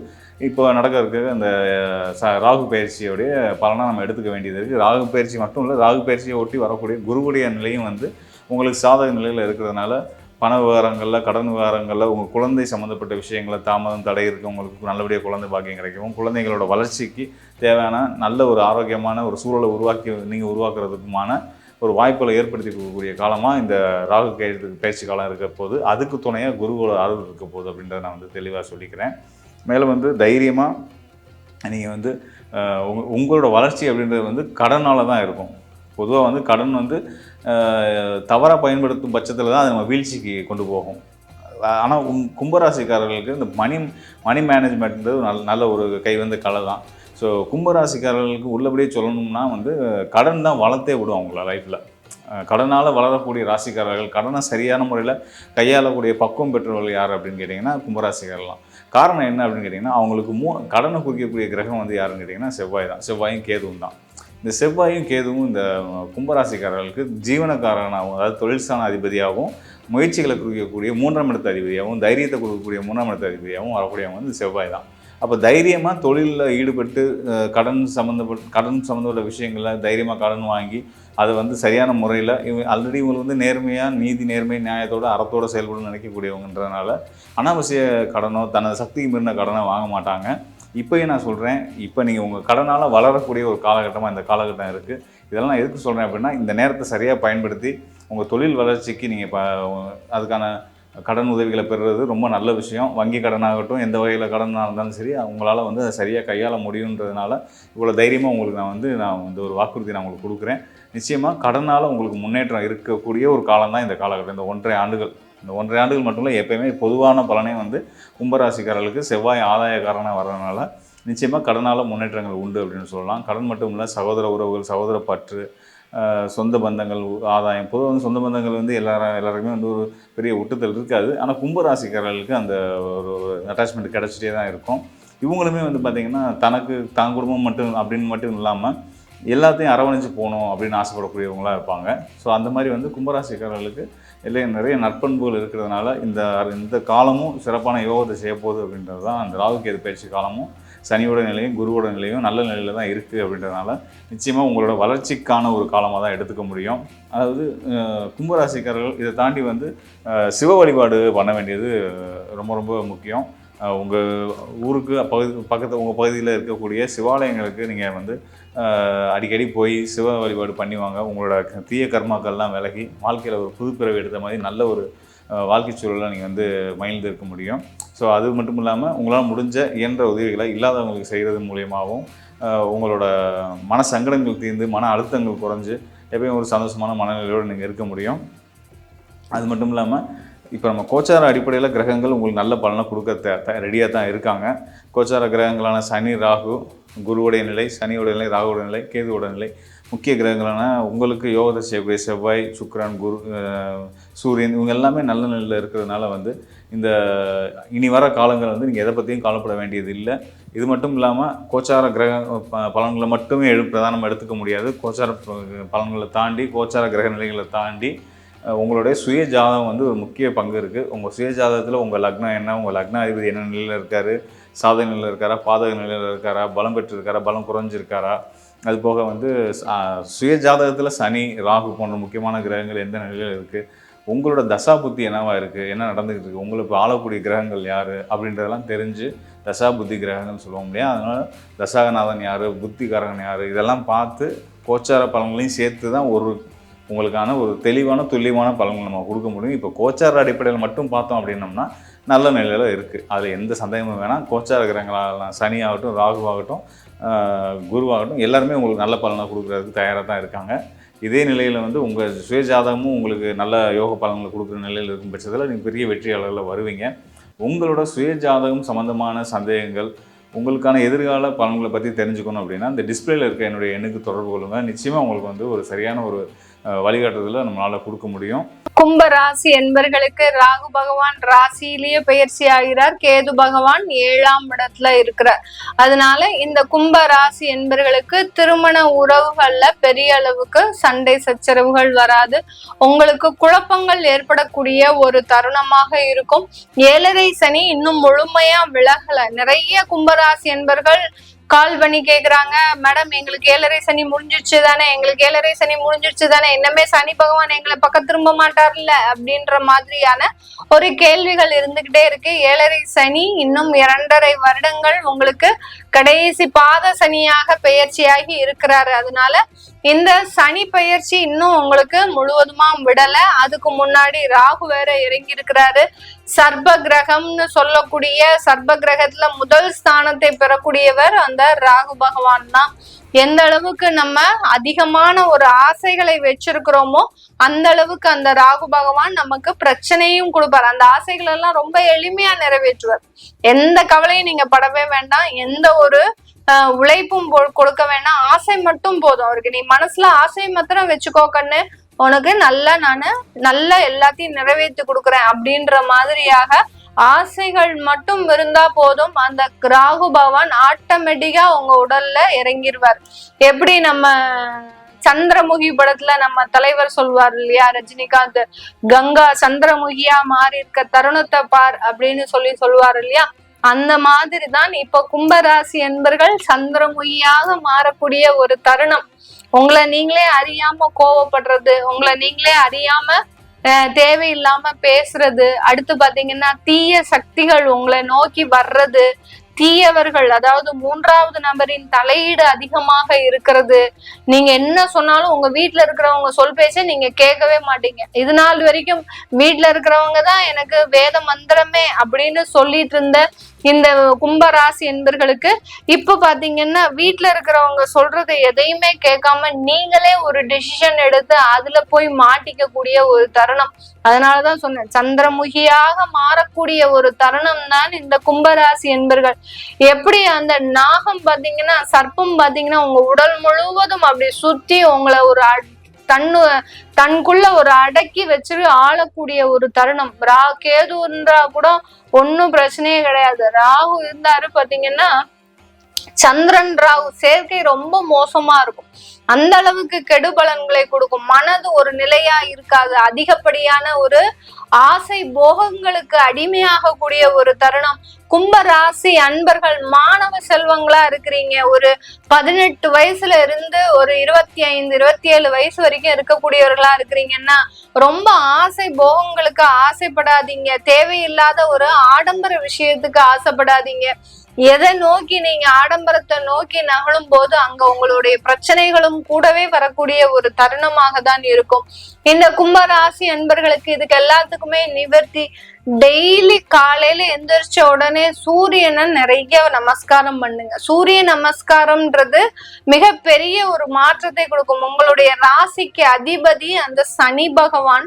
இப்போ நடக்க இருக்க அந்த ராகு பயிற்சியோடைய பலனாக நம்ம எடுத்துக்க வேண்டியது இருக்குது. ராகு பயிற்சி மட்டும் இல்லை, ராகு பயிற்சியை ஒட்டி வரக்கூடிய குருவுடைய நிலையும் வந்து உங்களுக்கு சாதக நிலையில் இருக்கிறதுனால பண விவகாரங்களில், கடன் விவகாரங்களில், உங்கள் குழந்தை சம்மந்தப்பட்ட விஷயங்களில் தாமதம் தடை இருக்குது. உங்களுக்கு நல்லபடியாக குழந்தை பாக்கியம் கிடைக்கும். குழந்தைகளோட வளர்ச்சிக்கு தேவையான நல்ல ஒரு ஆரோக்கியமான ஒரு சூழலை உருவாக்குறதுக்குமான ஒரு வாய்ப்புகளை ஏற்படுத்தி கொடுக்கக்கூடிய காலமாக இந்த ராகு பயிற்சி காலம் இருக்க போது, அதுக்கு துணையாக குருவோட அருள் இருக்க போகுது அப்படின்றத நான் வந்து தெளிவாக சொல்லிக்கிறேன். மேலும் வந்து தைரியமாக நீங்கள் வந்து உங்களோட வளர்ச்சி அப்படின்றது வந்து கடனால் தான் இருக்கும். பொதுவாக வந்து கடன் வந்து தவறாக பயன்படுத்தும் பட்சத்தில் தான் அது நம்ம வீழ்ச்சிக்கு கொண்டு போகும். ஆனால் கும்பராசிக்காரர்களுக்கு இந்த மணி மேனேஜ்மெண்ட்ன்றது நல்ல ஒரு கைவந்த கலை தான். ஸோ கும்பராசிக்காரர்களுக்கு உள்ளபடியே சொல்லணும்னா வந்து கடன் தான் வளர்த்தே விடும் அவங்கள லைஃப்பில். கடனால் வளரக்கூடிய ராசிக்காரர்கள், கடனை சரியான முறையில் கையாளக்கூடிய பக்குவம் பெற்றவர்கள் யார் அப்படின்னு கேட்டிங்கன்னா கும்பராசிக்காரலாம். காரணம் என்ன அப்படின்னு கேட்டிங்கன்னா, அவங்களுக்கு கடனை குறிக்கக்கூடிய கிரகம் வந்து யாருன்னு கேட்டிங்கன்னா செவ்வாய் தான். செவ்வாயும் கேதுவும் தான். இந்த செவ்வாயும் கேதுவும் இந்த கும்பராசிக்காரர்களுக்கு ஜீவனக்காரனாகவும், அதாவது தொழில்ஸ்தான அதிபதியாகவும், முயற்சிகளை குறிக்கக்கூடிய 3ஆம் இடத்து அதிபதியாகவும், தைரியத்தை கொடுக்கக்கூடிய 3ஆம் இடத்து அதிபதியாகவும் வரக்கூடியவங்க வந்து செவ்வாய் தான். அப்போ தைரியமாக தொழிலில் ஈடுபட்டு கடன் சம்மந்தப்பட்ட விஷயங்களில் தைரியமாக கடன் வாங்கி அதை வந்து சரியான முறையில் ஆல்ரெடி இவங்களுக்கு வந்து நேர்மையாக நேர்மை நியாயத்தோடு அறத்தோடு செயல்படணும்னு நினைக்கக்கூடியவங்கன்றதுனால அனாவசிய கடனோ தனது சக்திக்கு மீறின கடனை வாங்க மாட்டாங்க. இப்போயும் நான் சொல்கிறேன், இப்போ நீங்கள் உங்கள் கடனால் வளரக்கூடிய ஒரு காலகட்டமாக இந்த காலகட்டம் இருக்குது. இதெல்லாம் எதுக்கு சொல்கிறேன் அப்படின்னா, இந்த நேரத்தை சரியாக பயன்படுத்தி உங்கள் தொழில் வளர்ச்சிக்கு நீங்கள் அதுக்கான கடன் உதவிகளை பெறுறது ரொம்ப நல்ல விஷயம். வங்கி கடனாகட்டும், எந்த வகையில் கடனாக இருந்தாலும் சரி, உங்களால் வந்து அதை சரியாக கையாள முடியுன்றதுனால இவ்வளோ தைரியமாக உங்களுக்கு நான் வந்து ஒரு வாக்குறுதி நான் உங்களுக்கு கொடுக்குறேன். நிச்சயமாக கடனால் உங்களுக்கு முன்னேற்றம் இருக்கக்கூடிய ஒரு காலம் தான் இந்த காலகட்டம். இந்த 1.5 ஆண்டுகள் இந்த 1.5 ஆண்டுகள் மட்டும் இல்லை, எப்பயுமே பொதுவான பலனே வந்து கும்பராசிக்காரர்களுக்கு செவ்வாய் ஆதாயக்காரனாக வர்றதுனால நிச்சயமாக கடனால் முன்னேற்றங்கள் உண்டு அப்படின்னு சொல்லலாம். கடன் மட்டும் இல்லை, சகோதர உறவுகள், சகோதர பற்று, சொந்த பந்தங்கள் ஆதாயம். பொதுவாக வந்து சொந்த பந்தங்கள் வந்து எல்லாருக்குமே வந்து ஒரு பெரிய ஒட்டுதல் இருக்காது. ஆனால் கும்பராசிக்காரர்களுக்கு அந்த ஒரு அட்டாச்மெண்ட் கிடச்சிட்டே தான் இருக்கும். இவங்களுமே வந்து பார்த்திங்கன்னா தனக்கு தான் குடும்பம் மட்டும் அப்படின்னு மட்டும் இல்லாமல் எல்லாத்தையும் அரவணைச்சு போகணும் அப்படின்னு ஆசைப்படக்கூடியவங்களாக இருப்பாங்க. ஸோ அந்த மாதிரி வந்து கும்பராசிக்காரர்களுக்கு நிறைய நற்பண்புகள் இருக்கிறதுனால இந்த காலமும் சிறப்பான யோகத்தை செய்ய போகுது அப்படின்றது தான். அந்த ராகுகேது பயிற்சி காலமும் சனியோட நிலையும் குருவோட நிலையும் நல்ல நிலையில் தான் இருக்குது அப்படின்றதுனால நிச்சயமாக உங்களோட வளர்ச்சிக்கான ஒரு காலமாக தான் எடுத்துக்க முடியும். அதாவது கும்பராசிக்காரர்கள் இதை தாண்டி வந்து சிவ வழிபாடு பண்ண வேண்டியது ரொம்ப ரொம்ப முக்கியம். உங்கள் ஊருக்கு உங்கள் பகுதியில் இருக்கக்கூடிய சிவாலயங்களுக்கு நீங்கள் வந்து அடிக்கடி போய் சிவ வழிபாடு பண்ணிவாங்க. உங்களோட தீய கர்மாக்கள்லாம் விலகி வாழ்க்கையில் ஒரு புதுப்பிறவி எடுத்த மாதிரி நல்ல ஒரு வாழ்க்கை சூழலை நீங்கள் வந்து மகிழ்ந்து இருக்க முடியும். ஸோ அது மட்டும் இல்லாமல் உங்களால் முடிஞ்ச இயன்ற உதவிகளை இல்லாதவங்களுக்கு செய்கிறது மூலியமாகவும் உங்களோட மன சங்கடங்கள் தீர்ந்து மன அழுத்தங்கள் குறைஞ்சு எப்பயும் ஒரு சந்தோஷமான மனநிலையோடு நீங்கள் இருக்க முடியும். அது மட்டும் இல்லாமல் இப்போ நம்ம கோச்சார அடிப்படையில் கிரகங்கள் உங்களுக்கு நல்ல பலனை கொடுக்க ரெடியாக தான் இருக்காங்க. கோச்சார கிரகங்களான சனி, ராகு, குருவுடைய நிலை, சனியோட நிலை, ராகுவோட நிலை, கேதுவோட நிலை, முக்கிய கிரகங்களான உங்களுக்கு யோகத்தை செய்யக்கூடிய செவ்வாய், சுக்கிரன், குரு, சூரியன் இவங்க எல்லாமே நல்ல நிலையில் இருக்கிறதுனால வந்து இந்த இனி வர காலங்கள் வந்து நீங்கள் எதை பற்றியும் கவலைப்பட வேண்டியது இல்லை. இது மட்டும் இல்லாமல் கோச்சார கிரக பலன்களை மட்டுமே பிரதானம் எடுத்துக்க முடியாது. கோச்சார பலன்களை தாண்டி, கோச்சார கிரக நிலைகளை தாண்டி உங்களுடைய சுய ஜாதகம் வந்து ஒரு முக்கிய பங்கு இருக்குது. உங்கள் சுய ஜாதகத்தில் உங்கள் லக்னம் என்ன, உங்கள் லக்னாதிபதி என்ன நிலையில் இருக்கார், சாதக நிலையில் இருக்காரா, பாதக நிலையில் இருக்காரா, பலம் பெற்றிருக்காரா, பலம் குறைஞ்சிருக்காரா, அது போக வந்து சுய ஜாதகத்தில் சனி, ராகு போன்ற முக்கியமான கிரகங்கள் எந்த நிலையில் இருக்குது, உங்களோட தசா புத்தி என்னவா இருக்குது, என்ன நடந்துக்கிட்டு இருக்குது, உங்களுக்கு ஆளக்கூடிய கிரகங்கள் யார் அப்படின்றதெல்லாம் தெரிஞ்சு தசா புத்தி கிரகங்கள்னு சொல்லுவோம் இல்லையா. அதனால் தசாகநாதன் யார், புத்திகாரகன் யார், இதெல்லாம் பார்த்து கோச்சார பலன்களையும் சேர்த்து தான் உங்களுக்கான ஒரு தெளிவான துல்லியமான பலன்கள் நம்ம கொடுக்க முடியும். இப்போ கோச்சார அடிப்படையில் மட்டும் பார்த்தோம் அப்படின்னம்னா நல்ல நிலையில் இருக்குது. அதில் எந்த சந்தேகமும் வேணாம். கோச்சார கிரகங்களாகலாம் சனி ஆகட்டும், ராகு ஆகட்டும், குருவாகட்டும் எல்லாருமே உங்களுக்கு நல்ல பலனை கொடுக்குறதுக்கு தயாராக தான் இருக்காங்க. இதே நிலையில் வந்து உங்கள் சுயஜாதகமும் உங்களுக்கு நல்ல யோக பலன்களை கொடுக்குற நிலையில் இருக்கும் பட்சத்தில் நீங்கள் பெரிய வெற்றியாளர்களில் வருவீங்க. உங்களோட சுயஜாதகம் சம்மந்தமான சந்தேகங்கள், உங்களுக்கான எதிர்கால பலன்களை பற்றி தெரிஞ்சுக்கணும் அப்படின்னா இந்த டிஸ்பிளேல இருக்க என்னுடைய எண்ணுக்கு தொடர்பு கொள்ளுங்கள். நிச்சயமாக உங்களுக்கு வந்து ஒரு சரியான ஒரு வழிகாட்டுதலை நம்மளால் கொடுக்க முடியும். கும்ப ராசி என்பர்களுக்கு ராகு பகவான் ராசியிலேயே பயிற்சி ஆகிறார், கேது பகவான் 7ஆம் இடத்துல இருக்கிறார். அதனால இந்த கும்ப ராசி என்பர்களுக்கு திருமண உறவுகள்ல பெரிய அளவுக்கு சண்டை சச்சரவுகள் வராது. உங்களுக்கு குழப்பங்கள் ஏற்படக்கூடிய ஒரு தருணமாக இருக்கும். 7.5 சனி இன்னும் முழுமையா விலகல. நிறைய கும்பராசி என்பர்கள் கால் பண்ணி கேக்குறாங்க, மேடம் எங்களுக்கு 7.5 சனி முடிஞ்சிருச்சு தானே, எங்களுக்கு 7.5 சனி முடிஞ்சிருச்சு தானே, இன்னமே சனி பகவான் எங்களை பக்கம் திரும்ப மாட்டார்ல அப்படின்ற மாதிரியான ஒரு கேள்விகள் இருந்துகிட்டே இருக்கு. 7.5 சனி இன்னும் 2.5 வருடங்கள் உங்களுக்கு கடைசி பாத சனியாக பெயர்ச்சியாகி இருக்கிறாரு. அதனால இந்த சனி பெயர்ச்சி இன்னும் உங்களுக்கு முழுவதுமா விடல. அதுக்கு முன்னாடி ராகு வேற இறங்கி இருக்கிறாரு. சர்ப கிரகம்னு சொல்லக்கூடிய சர்ப கிரகத்துல முதல் ஸ்தானத்தை பெறக்கூடியவர் அந்த ராகு பகவான் தான். எந்த அளவுக்கு நம்ம அதிகமான ஒரு ஆசைகளை வச்சிருக்கிறோமோ அந்த அளவுக்கு அந்த ராகு பகவான் நமக்கு பிரச்சனையும் கொடுப்பார். அந்த ஆசைகள் எல்லாம் ரொம்ப எளிமையா நிறைவேற்றுவார். எந்த கவலையும் நீங்க படவே வேண்டாம், எந்த ஒரு உழைப்பும் கொடுக்க வேண்டாம், ஆசை மட்டும் போதும் அவருக்கு. நீ மனசுல ஆசை மாத்திரம் வச்சுக்கோ கண்ணு, உனக்கு நல்ல எல்லாத்தையும் நிறைவேற்றி கொடுக்குறேன் அப்படின்ற மாதிரியாக ஆசைகள் மட்டும் இருந்தா போதும். அந்த ராகு பகவான் ஆட்டோமேட்டிக்கா உங்க உடல்ல இறங்கிடுவார். எப்படி நம்ம சந்திரமுகி படத்துல நம்ம தலைவர் சொல்வார் இல்லையா, ரஜினிகாந்த், கங்கா சந்திரமுகியா மாறி இருக்க தருணத்தை பார் அப்படின்னு சொல்லுவார் இல்லையா, அந்த மாதிரி தான் இப்ப கும்பராசி என்பர்கள் சந்திரமுகியாக மாறக்கூடிய ஒரு தருணம். உங்களை நீங்களே அறியாம கோவப்படுறது, உங்களை நீங்களே அறியாம தேவையில்லாம பேசுறது, அடுத்து பாத்தீங்கன்னா தீய சக்திகள் உங்களை நோக்கி வர்றது, தீயவர்கள், அதாவது மூன்றாவது நபரின் தலையீடு அதிகமாக இருக்கிறது. நீங்க என்ன சொன்னாலும் உங்க வீட்டுல இருக்கிறவங்க சொல் பேச்ச நீங்க கேட்கவே மாட்டீங்க. இது நாள் வரைக்கும் வீட்டுல இருக்கிறவங்க தான் எனக்கு வேத மந்திரமே அப்படின்னு சொல்லிட்டு இருந்த இந்த கும்பராசி என்பர்களுக்கு இப்ப பாத்தீங்கன்னா வீட்டுல இருக்கிறவங்க சொல்றது எதையுமே கேட்காம நீங்களே ஒரு டிசிஷன் எடுத்து அதுல போய் மாட்டிக்க கூடிய ஒரு தருணம். அதனாலதான் சொன்னேன், சந்திரமுகியாக மாறக்கூடிய ஒரு தருணம் தான் இந்த கும்பராசி என்பர்கள். எப்படி அந்த நாகம் பாத்தீங்கன்னா, சர்ப்பம் பாத்தீங்கன்னா உங்க உடல் முழுவதும் அப்படி சுத்தி உங்களை ஒரு தனக்குள்ள ஒரு அடக்கி வச்சுட்டு ஆளக்கூடிய ஒரு தருணம். கேது இருந்தா கூட ஒன்னும் பிரச்சனையே கிடையாது. ராகு இருந்தாரு பாத்தீங்கன்னா, சந்திரன் ராகு சேர்க்கை ரொம்ப மோசமா இருக்கும். அந்த அளவுக்கு கெடு பலன்களை கொடுக்கும். மனது ஒரு நிலையா இருக்காது. அதிகப்படியான ஒரு ஆசை போகங்களுக்கு அடிமையாக கூடிய ஒரு தருணம். கும்பராசி அன்பர்கள் மாணவ செல்வங்களா இருக்கிறீங்க. ஒரு 18 வயசுல இருந்து ஒரு 25, 27 வயசு வரைக்கும் இருக்கக்கூடியவர்களா இருக்கிறீங்கன்னா ரொம்ப ஆசை போகங்களுக்கு ஆசைப்படாதீங்க. தேவையில்லாத ஒரு ஆடம்பர விஷயத்துக்கு ஆசைப்படாதீங்க. எதை நோக்கி நீங்க ஆடம்பரத்தை நோக்கி நகழும் போது அங்க உங்களுடைய பிரச்சனைகளும் கூடவே வரக்கூடிய ஒரு தருணமாக தான் இருக்கும். இந்த கும்பராசி அன்பர்களுக்கு இதுக்கு எல்லாத்துக்குமே நிவர்த்தி, டெய்லி காலையில எந்திரிச்ச உடனே சூரியனை நிறைய நமஸ்காரம் பண்ணுங்க. சூரிய நமஸ்காரம்ன்றது மிகப்பெரிய ஒரு மாற்றத்தை கொடுக்கும். உங்களுடைய ராசிக்கு அதிபதி அந்த சனி பகவான்.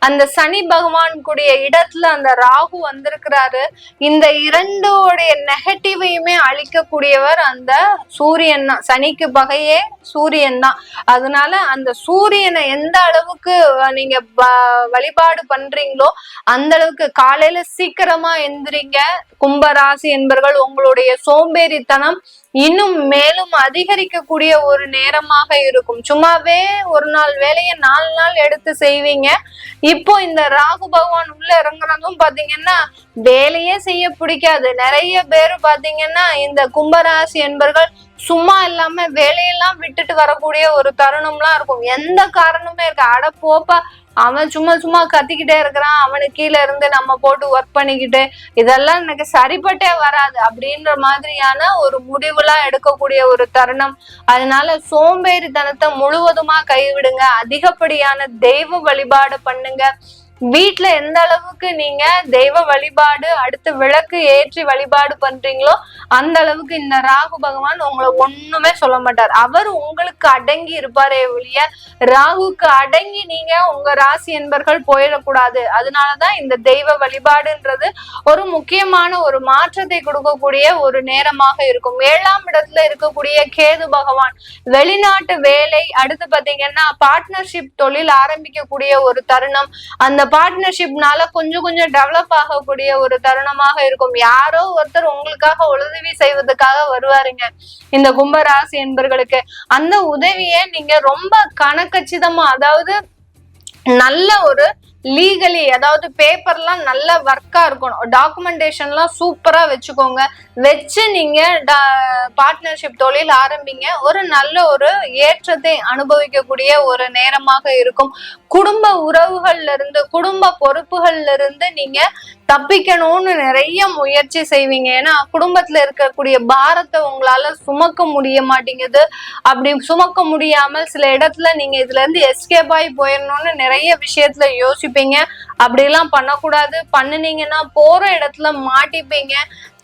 அந்த சனி பகவான் கூடிய இடத்துல அந்த ராகு வந்திருக்கிறாரு. இந்த இரண்டோடைய நெகட்டிவையுமே அழிக்கக்கூடியவர் அந்த சூரியன் தான். சனிக்கு பகையே சூரியன் தான். அதனால அந்த சூரியனை எந்த அளவுக்கு நீங்க வழிபாடு பண்றீங்களோ அந்த அளவுக்கு காலையில சீக்கிரமா எந்திரிங்க. கும்பராசி என்பர்கள் உங்களுடைய சோம்பேறித்தனம் இன்னும் மேலும் அதிகரிக்கக்கூடிய ஒரு நேரமாக இருக்கும். சும்மாவே ஒரு நாள் வேலையை 4 நாள் எடுத்து செய்வீங்க. இப்போ இந்த ராகு பகவான் உள்ள இறங்குறதும் பாத்தீங்கன்னா வேலையே செய்ய பிடிக்காது. நிறைய பேரு பாத்தீங்கன்னா இந்த கும்பராசி என்பர்கள் சும்மா இல்லாம வேலையெல்லாம் விட்டுட்டு வரக்கூடிய ஒரு தருணம்லாம் இருக்கும். எந்த காரணமே இருக்கு, அட போப்பா அவன் சும்மா சும்மா கத்திக்கிட்டே இருக்கிறான், அவனுக்கு கீழே இருந்து நம்ம போட்டு ஒர்க் பண்ணிக்கிட்டு இதெல்லாம் எனக்கு சரிப்பட்டே வராது அப்படின்ற மாதிரியான ஒரு முடிவுலாம் எடுக்கக்கூடிய ஒரு தருணம். அதனால சோம்பேறித்தனத்தை முழுவதுமா கைவிடுங்க. அதிகப்படியான தெய்வ வழிபாடு பண்ணுங்க. வீட்டுல எந்த அளவுக்கு நீங்க தெய்வ வழிபாடு அடுத்து விளக்கு ஏற்றி வழிபாடு பண்றீங்களோ அந்த அளவுக்கு இந்த ராகு பகவான் உங்களை ஒண்ணுமே சொல்ல மாட்டார். அவர் உங்களுக்கு அடங்கி இருப்பாரே ஒழிய ராகுக்கு அடங்கி நீங்க உங்க ராசி என்பர்கள் போயிடக்கூடாது. அதனாலதான் இந்த தெய்வ வழிபாடுன்றது ஒரு முக்கியமான ஒரு மாற்றத்தை கொடுக்கக்கூடிய ஒரு நேரமாக இருக்கும். 7ஆம் இடத்துல இருக்கக்கூடிய கேது பகவான் வெளிநாட்டு வேலை, அடுத்து பாத்தீங்கன்னா பார்ட்னர்ஷிப் தொழில் ஆரம்பிக்கக்கூடிய ஒரு தருணம். அந்த பார்ட்னர்ஷிப்னால கொஞ்சம் கொஞ்சம் டெவலப் ஆகக்கூடிய ஒரு தருணமாக இருக்கும். யாரோ ஒருத்தர் உங்களுக்காக உதவி செய்வதற்காக வருவாருங்க இந்த கும்பராசி என்பர்களுக்கு. அந்த உதவியை நீங்க ரொம்ப கணக்கச்சிதமா, அதாவது நல்ல ஒரு லீகலி, அதாவது பேப்பர்லாம் நல்ல ஒர்க்கா இருக்கணும், டாக்குமெண்டேஷன்லாம் சூப்பரா வச்சுக்கோங்க. வச்சு நீங்க பார்ட்னர்ஷிப் தொழில் ஆரம்பிங்க. ஒரு நல்ல ஒரு ஏற்றத்தை அனுபவிக்கக்கூடிய ஒரு நேரமாக இருக்கும். குடும்ப உறவுகள்ல இருந்து, குடும்ப பொறுப்புகள்ல இருந்து நீங்க தப்பிக்கணும்னு நிறைய முயற்சி செய்வீங்க. ஏன்னா குடும்பத்துல இருக்கக்கூடிய பாரத்தை உங்களால சுமக்க முடிய மாட்டேங்குது. அப்படி சுமக்க முடியாமல் சில இடத்துல நீங்க இதுல இருந்து எஸ்கேப் ஆகி போயிடணும்னு நிறைய விஷயத்துல யோசிப்பீங்க. அப்படிலாம் பண்ணக்கூடாது. பண்ணுனீங்கன்னா போற இடத்துல மாட்டிப்பீங்க.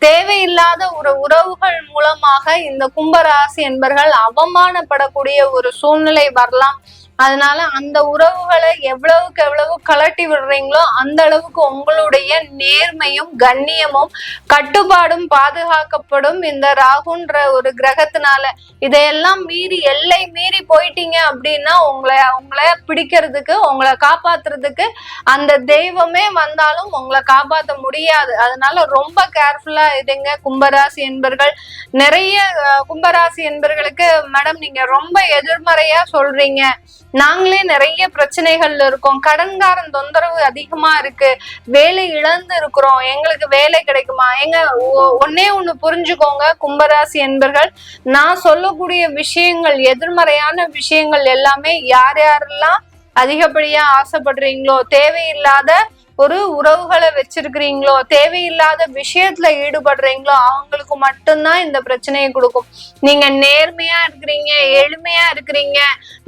தேவையில்லாத ஒரு உறவுகள் மூலமாக இந்த கும்பராசி என்பர்கள் அவமானப்படக்கூடிய ஒரு சூழ்நிலை வரலாம். அதனால அந்த உறவுகளை எவ்வளவுக்கு எவ்வளவு கலட்டி விடுறீங்களோ அந்த அளவுக்கு உங்களுடைய நேர்மையும் கண்ணியமும் கட்டுப்பாடும் பாதுகாக்கப்படும் இந்த ராகுன்ற ஒரு கிரகத்தினால. இதையெல்லாம் மீறி எல்லை மீறி போயிட்டீங்க அப்படின்னா உங்களை பிடிக்கிறதுக்கு, உங்களை காப்பாத்துறதுக்கு அந்த தெய்வமே வந்தாலும் உங்களை காப்பாற்ற முடியாது. அதனால ரொம்ப கேர்ஃபுல்லா இருங்க கும்பராசி என்பர்கள். நிறைய கும்பராசி என்பர்களுக்கு மேடம் நீங்க ரொம்ப எதிர்மறையா சொல்றீங்க, நாங்களே நிறைய பிரச்சனைகள்ல இருக்கோம், கடன்காரன் தொந்தரவு அதிகமா இருக்கு, வேலை இழந்து இருக்கிறோம், எங்களுக்கு வேலை கிடைக்குமா? ஒன்னே ஒண்ணு புரிஞ்சுக்கோங்க கும்பராசி என்பர்கள், நான் சொல்லக்கூடிய விஷயங்கள் எதிர்மறையான விஷயங்கள் எல்லாமே யார் யாரெல்லாம் அதிகப்படியா ஆசைப்படுறீங்களோ, தேவையில்லாத ஒரு உறவுகளை வச்சிருக்கிறீங்களோ, தேவையில்லாத விஷயத்துல ஈடுபடுறீங்களோ அவங்களுக்கு மட்டும்தான் இந்த பிரச்சனையை கொடுக்கும். நீங்க நேர்மையா இருக்கிறீங்க, எளிமையா இருக்கிறீங்க,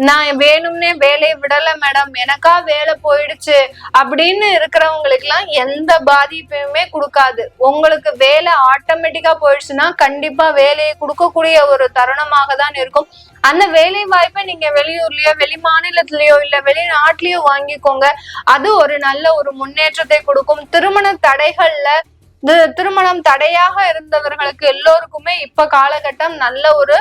நான் வேணும்னே வேலையை விடல மேடம், எனக்கா வேலை போயிடுச்சு அப்படின்னு இருக்கிறவங்களுக்கு எல்லாம் எந்த பாதிப்புமே கொடுக்காது. உங்களுக்கு வேலை ஆட்டோமேட்டிக்கா போயிடுச்சுன்னா கண்டிப்பா வேலையை கொடுக்கக்கூடிய ஒரு தருணமாக தான் இருக்கும். அந்த வேலை வாய்ப்பை நீங்க வெளியூர்லயோ, வெளி மாநிலத்திலயோ, இல்ல வெளிநாட்டிலயோ வாங்கிக்கோங்க. அது ஒரு நல்ல ஒரு முன்னேற்றத்தை கொடுக்கும். திருமணம் தடையாக இருந்தவர்களுக்கு எல்லோருக்குமே இப்ப காலகட்டம் நல்ல ஒரு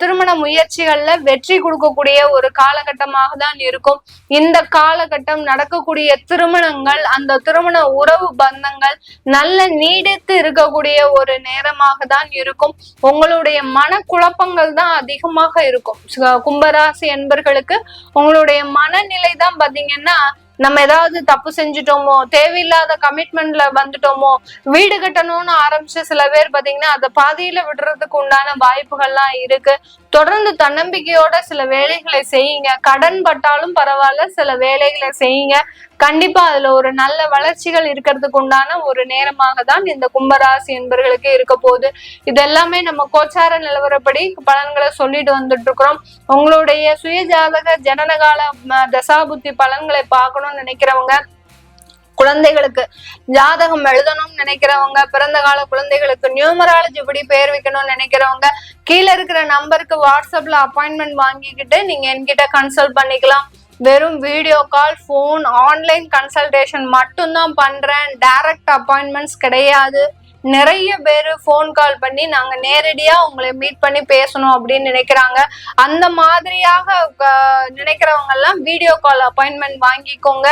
திருமண முயற்சிகள்ல வெற்றி கொடுக்கக்கூடிய ஒரு காலகட்டமாக தான் இருக்கும். இந்த காலகட்டம் நடக்கக்கூடிய திருமணங்கள், அந்த திருமண உறவு பந்தங்கள் நல்ல நீடித்து இருக்கக்கூடிய ஒரு நேரமாக தான் இருக்கும். உங்களுடைய மனக்குழப்பங்கள் தான் அதிகமாக இருக்கும். கும்பராசி என்பர்களுக்கு உங்களுடைய மனநிலை தான் பாத்தீங்கன்னா, நம்ம ஏதாவது தப்பு செஞ்சுட்டோமோ, தேவையில்லாத கமிட்மெண்ட்ல வந்துட்டோமோ, வீடு கட்டணும்னு ஆரம்பிச்சு சில பேர் பாத்தீங்கன்னா அதை பாதியில விடுறதுக்கு உண்டான வாய்ப்புகள்லாம் இருக்கு. தொடர்ந்து தன்னம்பிக்கையோட சில வேலைகளை செய்யுங்க. கடன் பட்டாலும் பரவாயில்ல, சில வேலைகளை செய்யுங்க. கண்டிப்பா அதுல ஒரு நல்ல வளர்ச்சிகள் இருக்கிறதுக்கு உண்டான ஒரு நேரமாக தான் இந்த கும்பராசி என்பர்களுக்கு இருக்க போகுது. இதெல்லாமே நம்ம கோச்சார நிலவரப்படி பலன்களை சொல்லிட்டு வந்துட்டு இருக்கிறோம். உங்களுடைய சுய ஜாதக ஜனனகால தசாபுத்தி பலன்களை பார்க்கணும்னு நினைக்கிறவங்க, குழந்தைகளுக்கு ஜாதகம் எழுதணும்னு நினைக்கிறவங்க, பிறந்த கால குழந்தைகளுக்கு நியூமராலஜி படி பேர் வைக்கணும்னு நினைக்கிறவங்க, கீழே இருக்கிற நம்பருக்கு வாட்ஸ்அப்ல அப்பாயின்மெண்ட் வாங்கிக்கிட்டு நீங்க என்கிட்ட கன்சல்ட் பண்ணிக்கலாம். வெறும் video call, phone, online consultation மட்டும்தான் பண்றேன். டைரக்ட் அப்பாயின்மெண்ட்ஸ் கிடையாது. நிறைய பேர் போன் கால் பண்ணி நாங்க நேரடியா உங்களை மீட் பண்ணி பேசணும் அப்படின்னு நினைக்கிறாங்க. அந்த மாதிரியாக நினைக்கிறவங்க எல்லாம் வீடியோ கால் அப்பாயின்மெண்ட் வாங்கிக்கோங்க.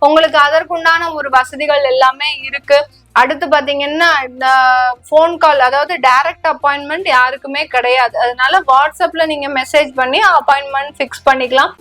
உங்களுக்கு அதற்குண்டான ஒரு வசதிகள் எல்லாமே இருக்கு. அடுத்து பாத்தீங்கன்னா இந்த போன் கால், அதாவது டைரக்ட் அப்பாயின்மெண்ட் யாருக்குமே கிடையாது. அதனால வாட்ஸ்அப்ல நீங்க மெசேஜ் பண்ணி அப்பாயின்மெண்ட் ஃபிக்ஸ் பண்ணிக்கலாம்.